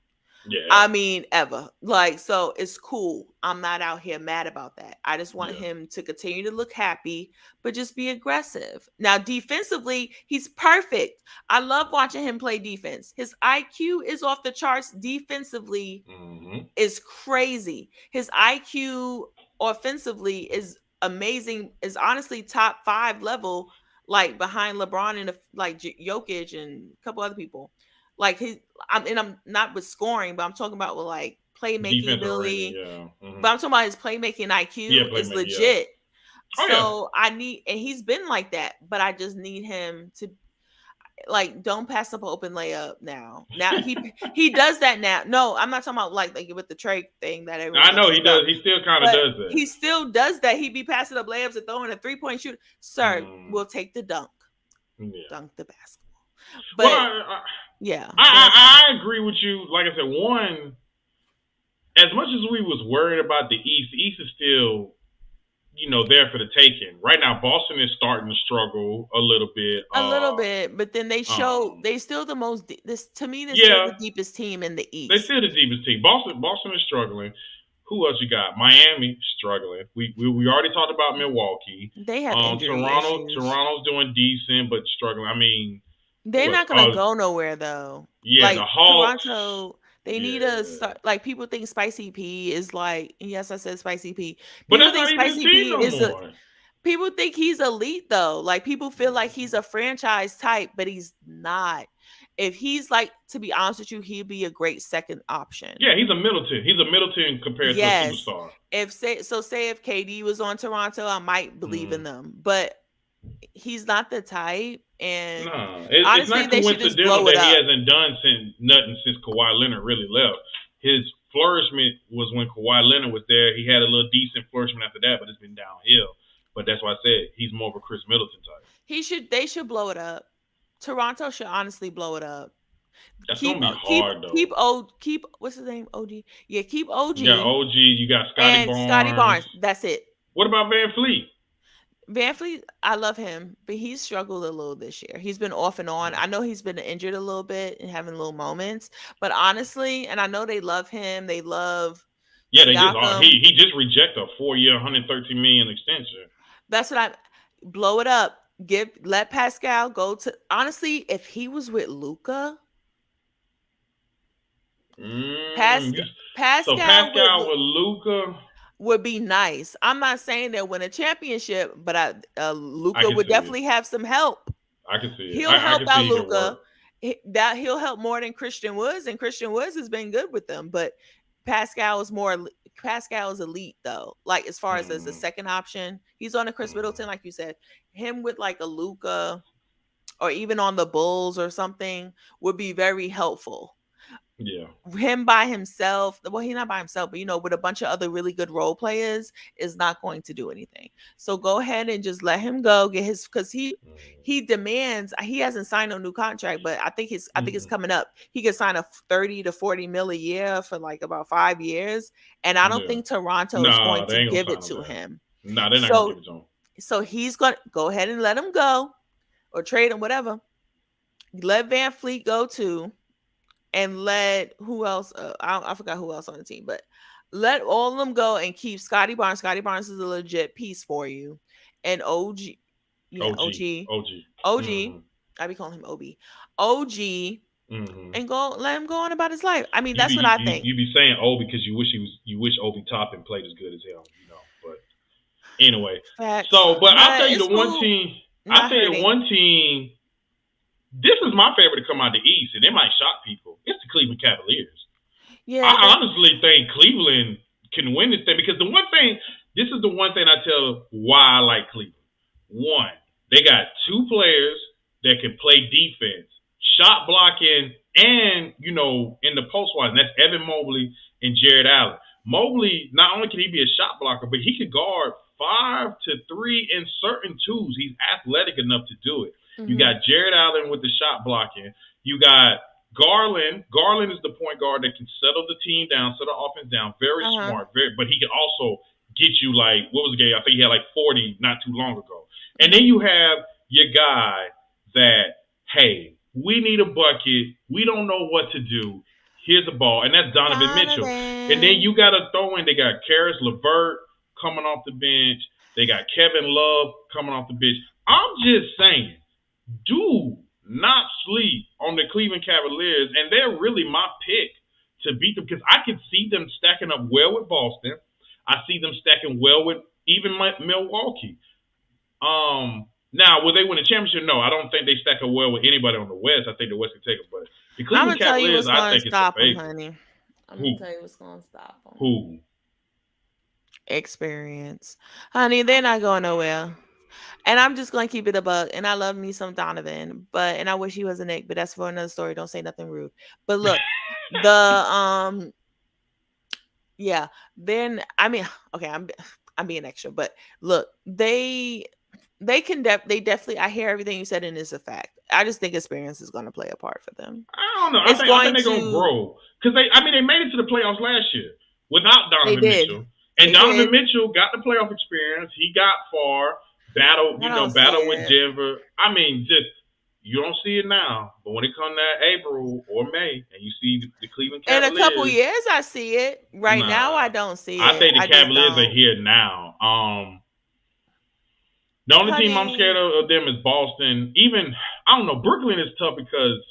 Yeah. I mean, ever. Like, so it's cool. I'm not out here mad about that. I just want Yeah. him to continue to look happy, but just be aggressive. Now, defensively, he's perfect. I love watching him play defense. His IQ is off the charts defensively, Mm-hmm. is crazy. His IQ offensively is amazing. Is honestly top 5 level, like behind LeBron and like Jokic and a couple other people. Like I'm not with scoring, but I'm talking about with like playmaking Defensive rating. ability. Yeah. But Mm-hmm. I'm talking about his playmaking Yeah. IQ is Playmaker. Yeah. legit. Oh yeah. So and he's been like that, but I just need him to like don't pass up an open layup now. Now he does that now. No, I'm not talking about like with the trade thing that I everyone else know talks he about. does. He still kind of But does that. he still does that. He be passing up layups and throwing a 3-point shoot. Sir, Mm, we'll take the dunk. yeah. Dunk the basketball. Well, But yeah, I, so that's I I agree with you. Like I said, one, as much as we was worried about the East is still there for the taking. Right now, Boston is starting to struggle a little bit. A little bit, but then Um, they still the most this to me they're still the yeah, deepest team in the they East. still the deepest team. Boston is struggling. Who else you got? Miami struggling. We already talked about Milwaukee. They have injury issues. Toronto's doing decent but struggling. I mean, They're who else? not gonna go nowhere though. Yeah, the Like Hawks. Toronto, they need to Yeah, start. Like people think Spicy P is like yes, I said Spicy P. but People that's think not even his Spicy team P no is a. more. People think he's elite though. Like people feel like he's a franchise type, but he's not. If he's like, to be honest with you, he'd be a great second option. Yeah, he's a Middleton. He's a Middleton compared to a Yes. superstar. Say if KD was on Toronto, I might believe in them, but he's not the type. And No, it's honestly, not they should just coincidental blow it that he up. hasn't done nothing since Kawhi Leonard really left. His flourishment was when Kawhi Leonard was there. He had a little decent flourishment after that, but it's been downhill. But that's why I said he's more of a Chris Middleton type. They should blow it up. Toronto should honestly blow it up. That's gonna be hard though. Keep what's his name? OG. Yeah, keep OG You got OG, you got Scotty and Scotty Barnes. Barnes. That's it. What about Van Fleet? Van Fleet, I love him, but he's struggled a little this year. He's been off and on. I know he's been injured a little bit and having little moments, but honestly, and I know they love him. They love Yeah, they just Siakam. he just rejected a 4-year, $113 million extension. That's what I blow it up. Let Pascal go to. Honestly, if he was with Luca, Pascal So Pascal with Luca would be nice. I'm not saying they'll win a championship, but Luca would definitely have some help. I can see it. He'll help out Luca. That he'll help more than Christian Woods, and Christian Woods has been good with them. But Pascal is elite though. Like as far as a second option, he's on a Chris Middleton, like you said. Him with like a Luca, or even on the Bulls or something, would be very helpful. Yeah. Him by himself, well, he's not by himself, but with a bunch of other really good role players, is not going to do anything. So go ahead and just let him go, get his, because he demands. He hasn't signed no new contract, but I think it's coming up. He could sign a 30 to 40 mil a year for like about 5 years, and I don't think Toronto is going to give it to him. No, they're not going to give it to him. So he's going to go ahead and let him go, or trade him, whatever. Let Van Fleet go too. And let who else? I forgot who else on the team, but let all of them go and keep Scotty Barnes. Scotty Barnes is a legit piece for you, and OG. Mm-hmm. I be calling him OB. OG, and let him go on about his life. I mean, that's what I think. You be saying O because you wish Obi Toppin played as good as him, But anyway, Facts. but I'll tell you the one team. I'll tell you one team. This is my favorite to come out of the East, and it might shock people. It's the Cleveland Cavaliers. Yeah, I honestly think Cleveland can win this thing because this is the one thing I tell why I like Cleveland. One, they got two players that can play defense, shot blocking, and, in the post wise, and that's Evan Mobley and Jared Allen. Mobley, not only can he be a shot blocker, but he can guard 5 to 3 in certain twos. He's athletic enough to do it. You got Jared Allen with the shot blocking. You got Garland. Garland is the point guard that can settle the team down, settle offense down. Very smart. But he can also get you what was the game? I think he had 40 not too long ago. And then you have your guy that, hey, we need a bucket. We don't know what to do. Here's the ball. And that's Donovan Mitchell. And then you got to throw in, they got Karis LeVert coming off the bench. They got Kevin Love coming off the bench. I'm just saying, do not sleep on the Cleveland Cavaliers, and they're really my pick to beat them because I can see them stacking up well with Boston. I see them stacking well with even Milwaukee. Now, will they win a championship? No, I don't think they stack up well with anybody on the West. I think the West can take it, but the Cleveland Cavaliers, I think it's a favorite. Honey. I'm gonna tell you what's gonna stop them. Who? Experience, honey. They're not going nowhere. And I'm just gonna keep it a buck. And I love me some Donovan, and I wish he was a Nick, but that's for another story. Don't say nothing rude. But look, yeah. Then okay, I'm being extra, but look, they definitely. I hear everything you said, and it's a fact. I just think experience is going to play a part for them. I don't know. I think they're going to grow because they made it to the playoffs last year without Donovan Mitchell. And They Donovan did. Mitchell got the playoff experience. He got far. I don't see Battle with it. Denver. I mean, just you don't see it now, but when it comes to April or May, and you see the Cleveland In a couple Cavaliers, years, I see it. Right now, I nah. don't see I it. think the I just Cavaliers are don't. here now. The only I team I'm scared mean, of them is Boston. Even I don't know. Brooklyn is tough because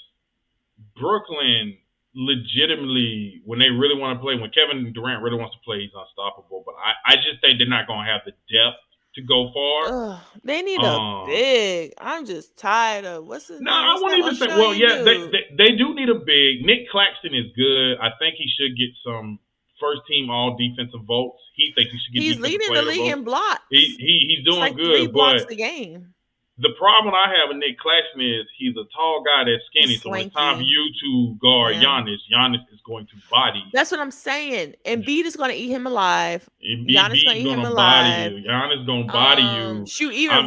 Brooklyn legitimately, when they really want to play, when Kevin Durant really wants to play, he's unstoppable. But I just think they're not going to have the depth to go far. they need a Um, big. I'm just tired of what's his no, name? I What's won't that even say. Well, Australian yeah, dude? they do need a big. Nick Claxton is good. I think he should get some first team All Defensive votes. He thinks he should get He's Defensive leading the Player league votes. in blocks. He's It's doing like 3 good, blocks but a game. the problem I have with Nick Claxton is he's a tall guy that's skinny. He's So when it's time for swanky. you to guard Yeah. Giannis is going to body. That's what I'm saying. Embiid is going to eat him alive. Giannis going to Embiid eat him gonna body alive. you. Giannis gonna body you. Shoot, even I'm,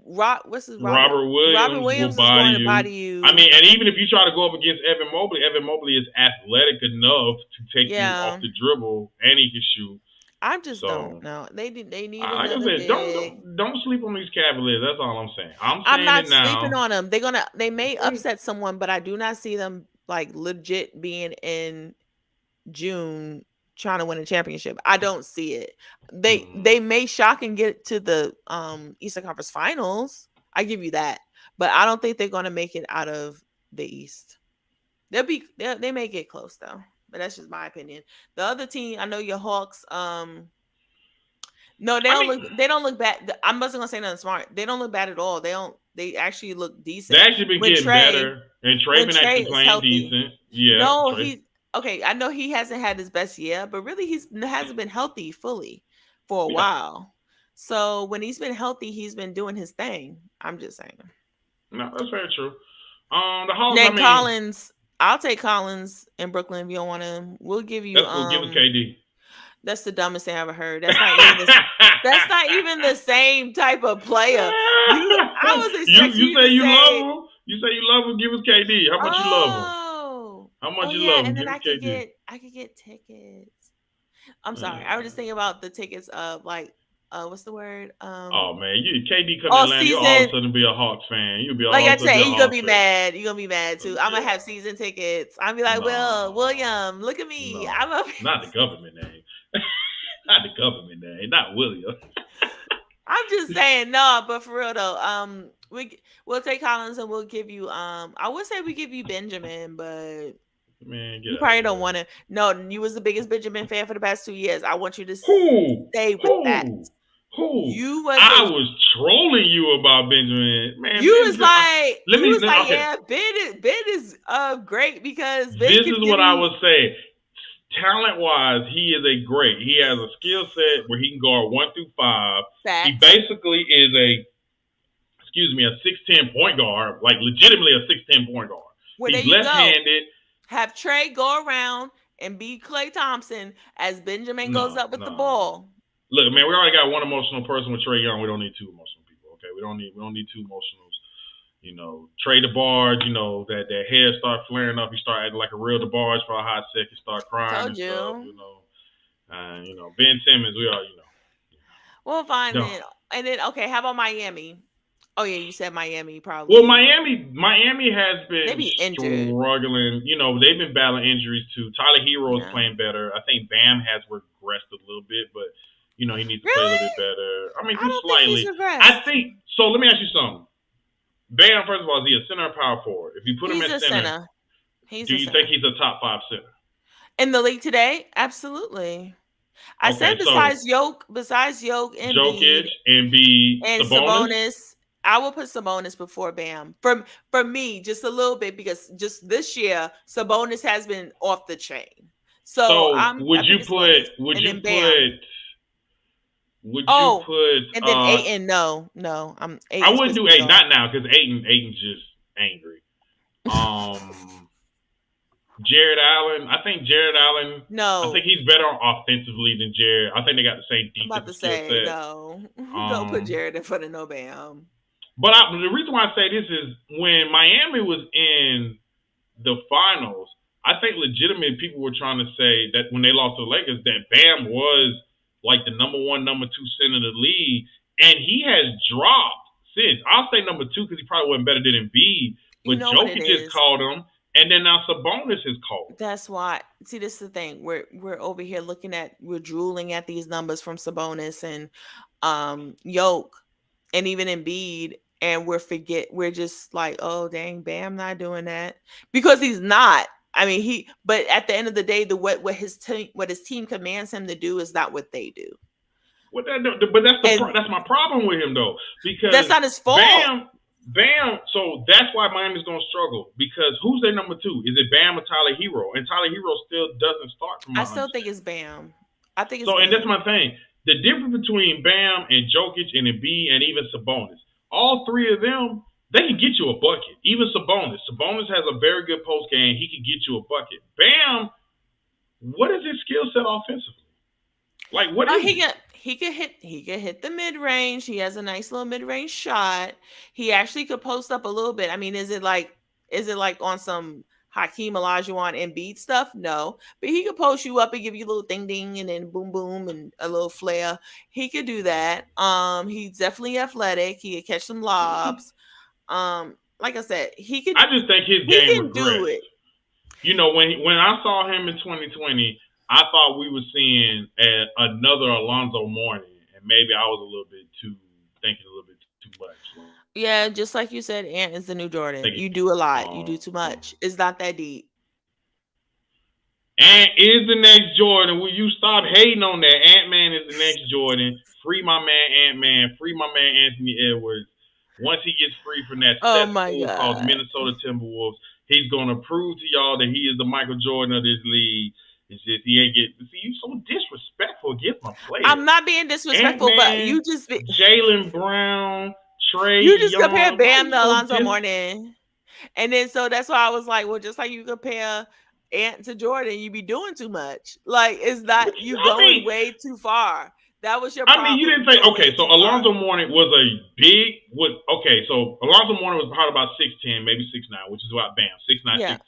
what's his Robert Robert Williams will Williams is body going to you. body you. I mean, and even if you try to go up against Evan Mobley is athletic enough to take you off the dribble, and he can shoot. I just don't So, know. They need like I another said, big. don't sleep on these Cavaliers. That's all I'm saying. I'm I'm saying not it sleeping now. on them. They may upset someone, but I do not see them like legit being in June trying to win a championship. I don't see it. They may shock and get to the Eastern Conference Finals. I give you that. But I don't think they're going to make it out of the East. They may get close though. But that's just my opinion. The other team, I know your Hawks no, they don't look bad. I wasn't gonna say nothing smart. They don't look bad at all. They actually look decent. They actually been getting better, and Trey been Trey actually is playing healthy. decent. Yeah, No, Trey. he's okay. I know he hasn't had his best year, but really hasn't been healthy fully for a while. So when he's been healthy, he's been doing his thing. I'm just saying. No, that's very true. The Hawks, Then Collins, I'll take Collins in Brooklyn if you don't want him. We'll give you that's cool. Give us KD. That's the dumbest thing I ever heard. That's not even the same type of player. I was expecting you say you say, love him. You say you love him. Give us KD. How much you love him? How much you love him? And then give us KD. I could get tickets. I'm sorry. I was just thinking about the tickets of like what's the word? Oh man, you KD come to Atlanta, you all of a sudden be a Hawks fan. You'll be all like of I a sudden said, you're gonna be mad. You're gonna be mad too. I'm gonna Yeah. have season tickets. I'll be like, William, look at me. No, I'm not the government name. Not the government name. Not William. I'm just saying, no, but for real though, we'll take Collins and we'll give you I would say we give you Benjamin, but man, you probably don't want to. No, you was the biggest Benjamin fan for the past 2 years. I want you to stay with that. Who? You was I was trolling you about Benjamin. Man, you Ben, was like, okay. yeah, Ben is great because Ben this is what I would say. Talent wise, he is a great. He has a skill set where he can guard 1 through 5. Facts. He basically is a 6'10" point guard, like legitimately a 6'10" point guard. Well, he's left-handed. Have Trey go around and be Klay Thompson as Benjamin goes up with the ball. Look, man, we already got one emotional person with Trey Young. We don't need 2 emotional people. Okay, we don't need 2 emotionals. You know, Trey DeBarge, you know, that head start flaring up. He start acting like a real DeBarge for a hot second, start crying Told you. Stuff, you know, Ben Simmons, we all, Well, fine then. And then, okay, how about Miami? Oh, yeah, you said Miami probably. Well, Miami has been injured. Struggling. You know, they've been battling injuries too. Tyler Hero is playing better. I think Bam has regressed a little bit, but, you know, he needs to play a little bit better. I mean, just slightly. I think, so let me ask you something. Bam, first of all, is he a center or power forward? If you put him at center, do you think he's a top 5 center? In the league today? Absolutely. I said besides Jokic, Jokic, Embiid, and Sabonis. I will put Sabonis before Bam. For me, just a little bit, because just this year, Sabonis has been off the chain. So would you put and then Ayton? No, I wouldn't do Ayton, not now, because Ayton's just angry. Jared Allen, I think Jared Allen. No, I think he's better offensively than Jared. I think they got the same defensive skill set. No, don't put Jared in front of no Bam. But the reason why I say this is when Miami was in the finals, I think legitimate people were trying to say that when they lost to the Lakers, that Bam was like the number one, number two center in the league, and he has dropped since. I'll say number two because he probably wasn't better than Embiid, You but know what it Jokic just is. called him, and then now Sabonis is called. That's why. See, this is the thing. We're over here we're drooling at these numbers from Sabonis and Yoke and even Embiid, and we're just like, oh dang, Bam not doing that because he's not. I mean, but at the end of the day, what his team commands him to do is not what they do. But that's my problem with him though, because that's not his fault. Bam. So that's why Miami's going to struggle because who's their number two? Is it Bam or Tyler Hero? And Tyler Hero still doesn't start from my I still think it's Bam. I think it's so, Bam. and that's my thing. The difference between Bam and Jokic and Embiid and even Sabonis, all three of them, they can get you a bucket. Even Sabonis. Sabonis has a very good post game. He can get you a bucket. Bam, what is his skill set offensively? Like what is he could hit the mid range. He has a nice little mid range shot. He actually could post up a little bit. I mean, is it like on some Hakeem Olajuwon Embiid stuff? No, but he could post you up and give you a little ding ding and then boom boom and a little flare. He could do that. He's definitely athletic. He could catch some lobs. Like I said, he could. I just think his game do it. You know, when I saw him in 2020. I thought we were seeing another Alonzo Mourning, and maybe I was thinking a little bit too much. Yeah, just like you said, Ant is the new Jordan. You do a lot. You do too much. It's not that deep. Ant is the next Jordan. Will you stop hating on that? Ant-Man is the next Jordan. Free my man Ant-Man. Free my man Anthony Edwards. Once he gets free from that school called Minnesota Timberwolves, he's going to prove to y'all that he is the Michael Jordan of this league. It's just he ain't you so disrespectful against my players. I'm not being disrespectful, but you just Jaylen Brown, Trey. You just compare Bam to Alonzo Mourning, and then so that's why I was like, well, just like you compare Ant to Jordan, you be doing too much. Like it's not going way too far. That was your problem. I mean, you didn't say okay. So Alonzo Mourning was so Alonzo Mourning was probably about 6'10", maybe 6'9", which is about Bam 6'9", 6'10".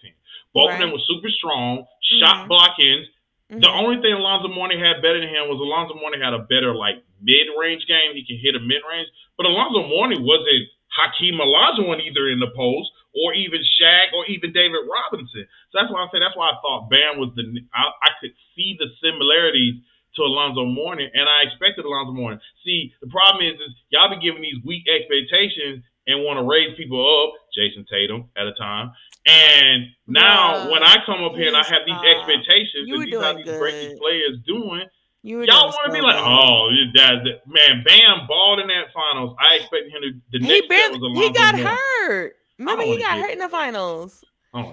Both of them were super strong, shot blockings. Mm-hmm. The only thing Alonzo Mourning had better than him was Alonzo Mourning had a better mid-range game. He can hit a mid-range. But Alonzo Mourning wasn't Hakeem Olajuwon either in the post or even Shaq or even David Robinson. So that's why I thought Bam was I could see the similarities to Alonzo Mourning, and I expected Alonzo Mourning. See, the problem is y'all be giving these weak expectations and want to raise people up, Jason Tatum at a time. And now when I come up here and I have these expectations and these great players doing, y'all want to be like, oh, man, Bam balled in that finals. I expected him to. The next step was Alonzo He got Mourning. hurt. Remember, he got hurt in the finals.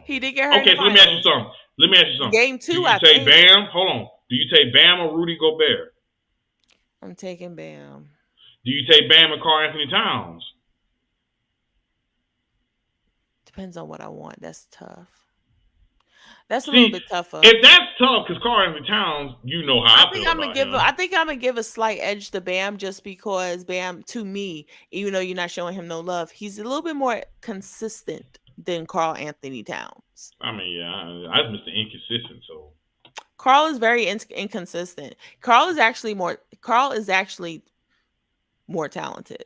He did get hurt. Okay, so let me ask you something. Game 2, do you take Bam? Hold on. Do you take Bam or Rudy Gobert? I'm taking Bam. Do you take Bam or Karl Anthony Towns? Depends on what I want. That's tough. That's a little bit tougher. If that's tough, because Karl Anthony Towns, you know how I feel about him. I think I'm gonna give a slight edge to Bam just because Bam, to me, even though you're not showing him no love, he's a little bit more consistent than Karl Anthony Towns. I mean, yeah, I was Mr. Inconsistent, so. Karl is very inconsistent. Karl is actually more talented.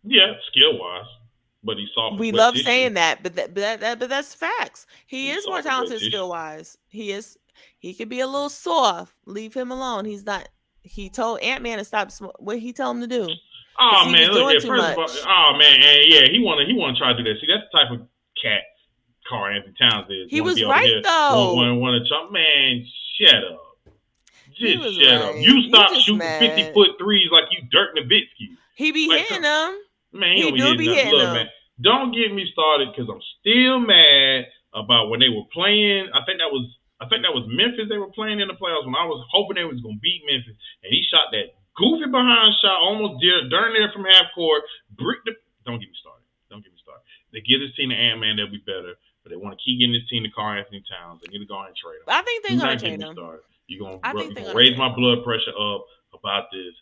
Yeah, skill-wise. But he's soft. We love saying that, but that's facts. He is more talented skill wise. He could be a little soft. Leave him alone. He's not. He told Ant-Man to stop. What he told him to do? Oh man, look at first of all. Oh man, and yeah, he want to try to do that. See, that's the type of cat Karl Anthony Towns is. He was right though. Want to jump, man. Shut up. Just shut up. You stop shooting 50-foot threes like you Dirk Nowitzki. He be hitting them. Man, he don't be hitting them. Man, don't get me started because I'm still mad about when they were playing. I think that was Memphis. They were playing in the playoffs when I was hoping they was gonna beat Memphis, and he shot that goofy behind shot almost darn near from half court. Don't get me started. They give this team to Ant-Man, they'll be better. But they want to keep getting this team to Karl Anthony Towns. They need to go ahead and trade him. I think they're going to trade him. You're going to raise my blood pressure up about this.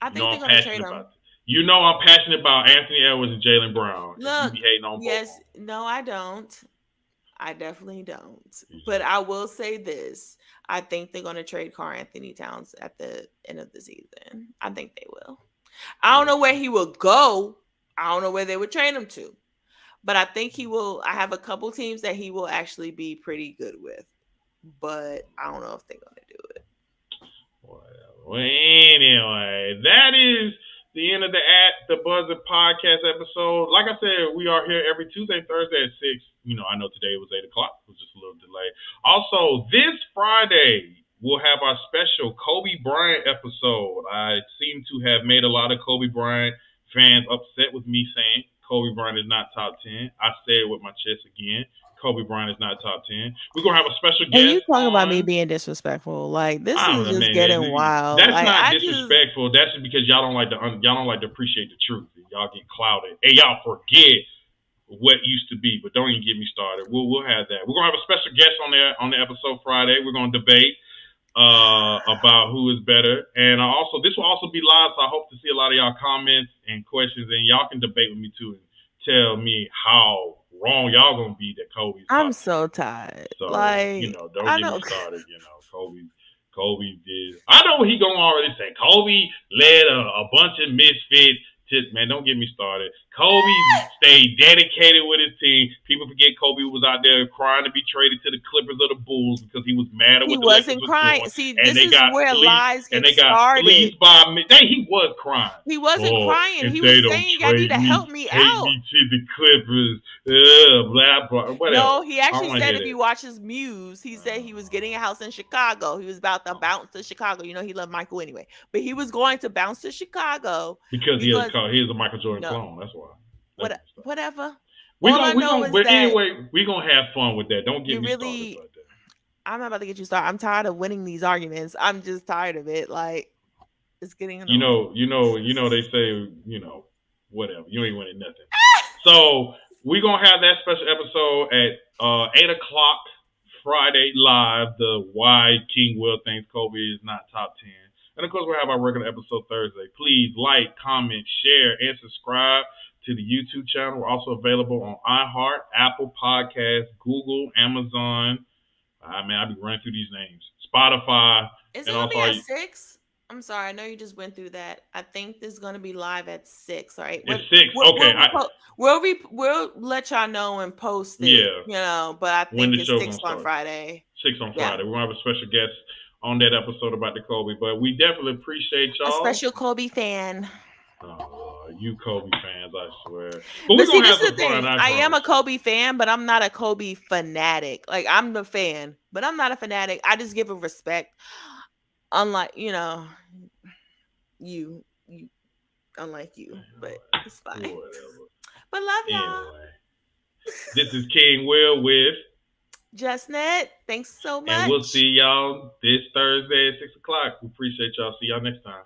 I think they're going to trade him. You know I'm passionate about Anthony Edwards and Jaylen Brown. Look, you be hating on yes, both. No, I don't. I definitely don't. But I will say this. I think they're going to trade Karl Anthony Towns at the end of the season. I think they will. I don't know where he will go. I don't know where they would trade him to. But I think he will. I have a couple teams that he will actually be pretty good with. But I don't know if they're going to do it. Well, anyway, that is the end of the Buzzer podcast episode. Like I said, we are here every Tuesday, Thursday at 6. I know today was 8 o'clock. It was just a little delay. Also, this Friday, we'll have our special Kobe Bryant episode. I seem to have made a lot of Kobe Bryant fans upset with me saying Kobe Bryant is not top 10. I say it with my chest again. Kobe Bryant is not top 10. We're going to have a special guest. And you talking about me being disrespectful. Like, this is just getting wild. That's like, not disrespectful. That's just because y'all don't like to appreciate the truth. Y'all get clouded. And y'all forget what used to be. But don't even get me started. We'll have that. We're going to have a special guest on the episode Friday. We're going to debate about who is better. And this will also be live, so I hope to see a lot of y'all comments and questions. And y'all can debate with me, too, and tell me how wrong y'all gonna be that Kobe's. I'm so tired. So don't get me started. Kobe did. I know what he gonna already say. Kobe led a bunch of misfits. Man, don't get me started. Kobe stayed dedicated with his team. People forget Kobe was out there crying to be traded to the Clippers or the Bulls because he was mad at what the Lakers was crying. doing. See, this is where lies get started. He was crying. He wasn't crying. He was saying, "I need to help me out." Me to the Clippers. Blah, blah, whatever. No, he actually said if you watch his Muse, he said he was getting a house in Chicago. He was about to bounce to Chicago. He loved Michael anyway, but he was going to bounce to Chicago because he is a Michael Jordan clone. That's why. Whatever. Anyway, we're gonna have fun with that. Don't get me started about that. I'm not about to get you started. I'm tired of winning these arguments. I'm just tired of it. Like, it's getting annoying. They say, whatever. You ain't winning nothing. So we're gonna have that special episode at 8 o'clock Friday live. The why King Will thinks Kobe is not top 10. And of course, we'll have our regular episode Thursday. Please like, comment, share, and subscribe to the YouTube channel. We're also available on iHeart, Apple Podcasts, Google, Amazon. I'll be running through these names. Spotify. Is it going to be at 6? I'm sorry. I know you just went through that. I think this is going to be live at 6. All right. It's 6. Okay. We'll let y'all know and post it. Yeah. But I think it's 6 on Friday. 6 on Friday. We're going to have a special guest on that episode about the Kobe. But we definitely appreciate y'all. A special Kobe fan. You Kobe fans, I swear. But see, this is the thing. I am a Kobe fan, but I'm not a Kobe fanatic. Like, I'm the fan, but I'm not a fanatic. I just give a respect. Unlike, you, unlike you, but it's fine. Whatever. But love y'all. Anyway, this is King Will with JustNet. Thanks so much. And we'll see y'all this Thursday at 6 o'clock. We appreciate y'all. See y'all next time.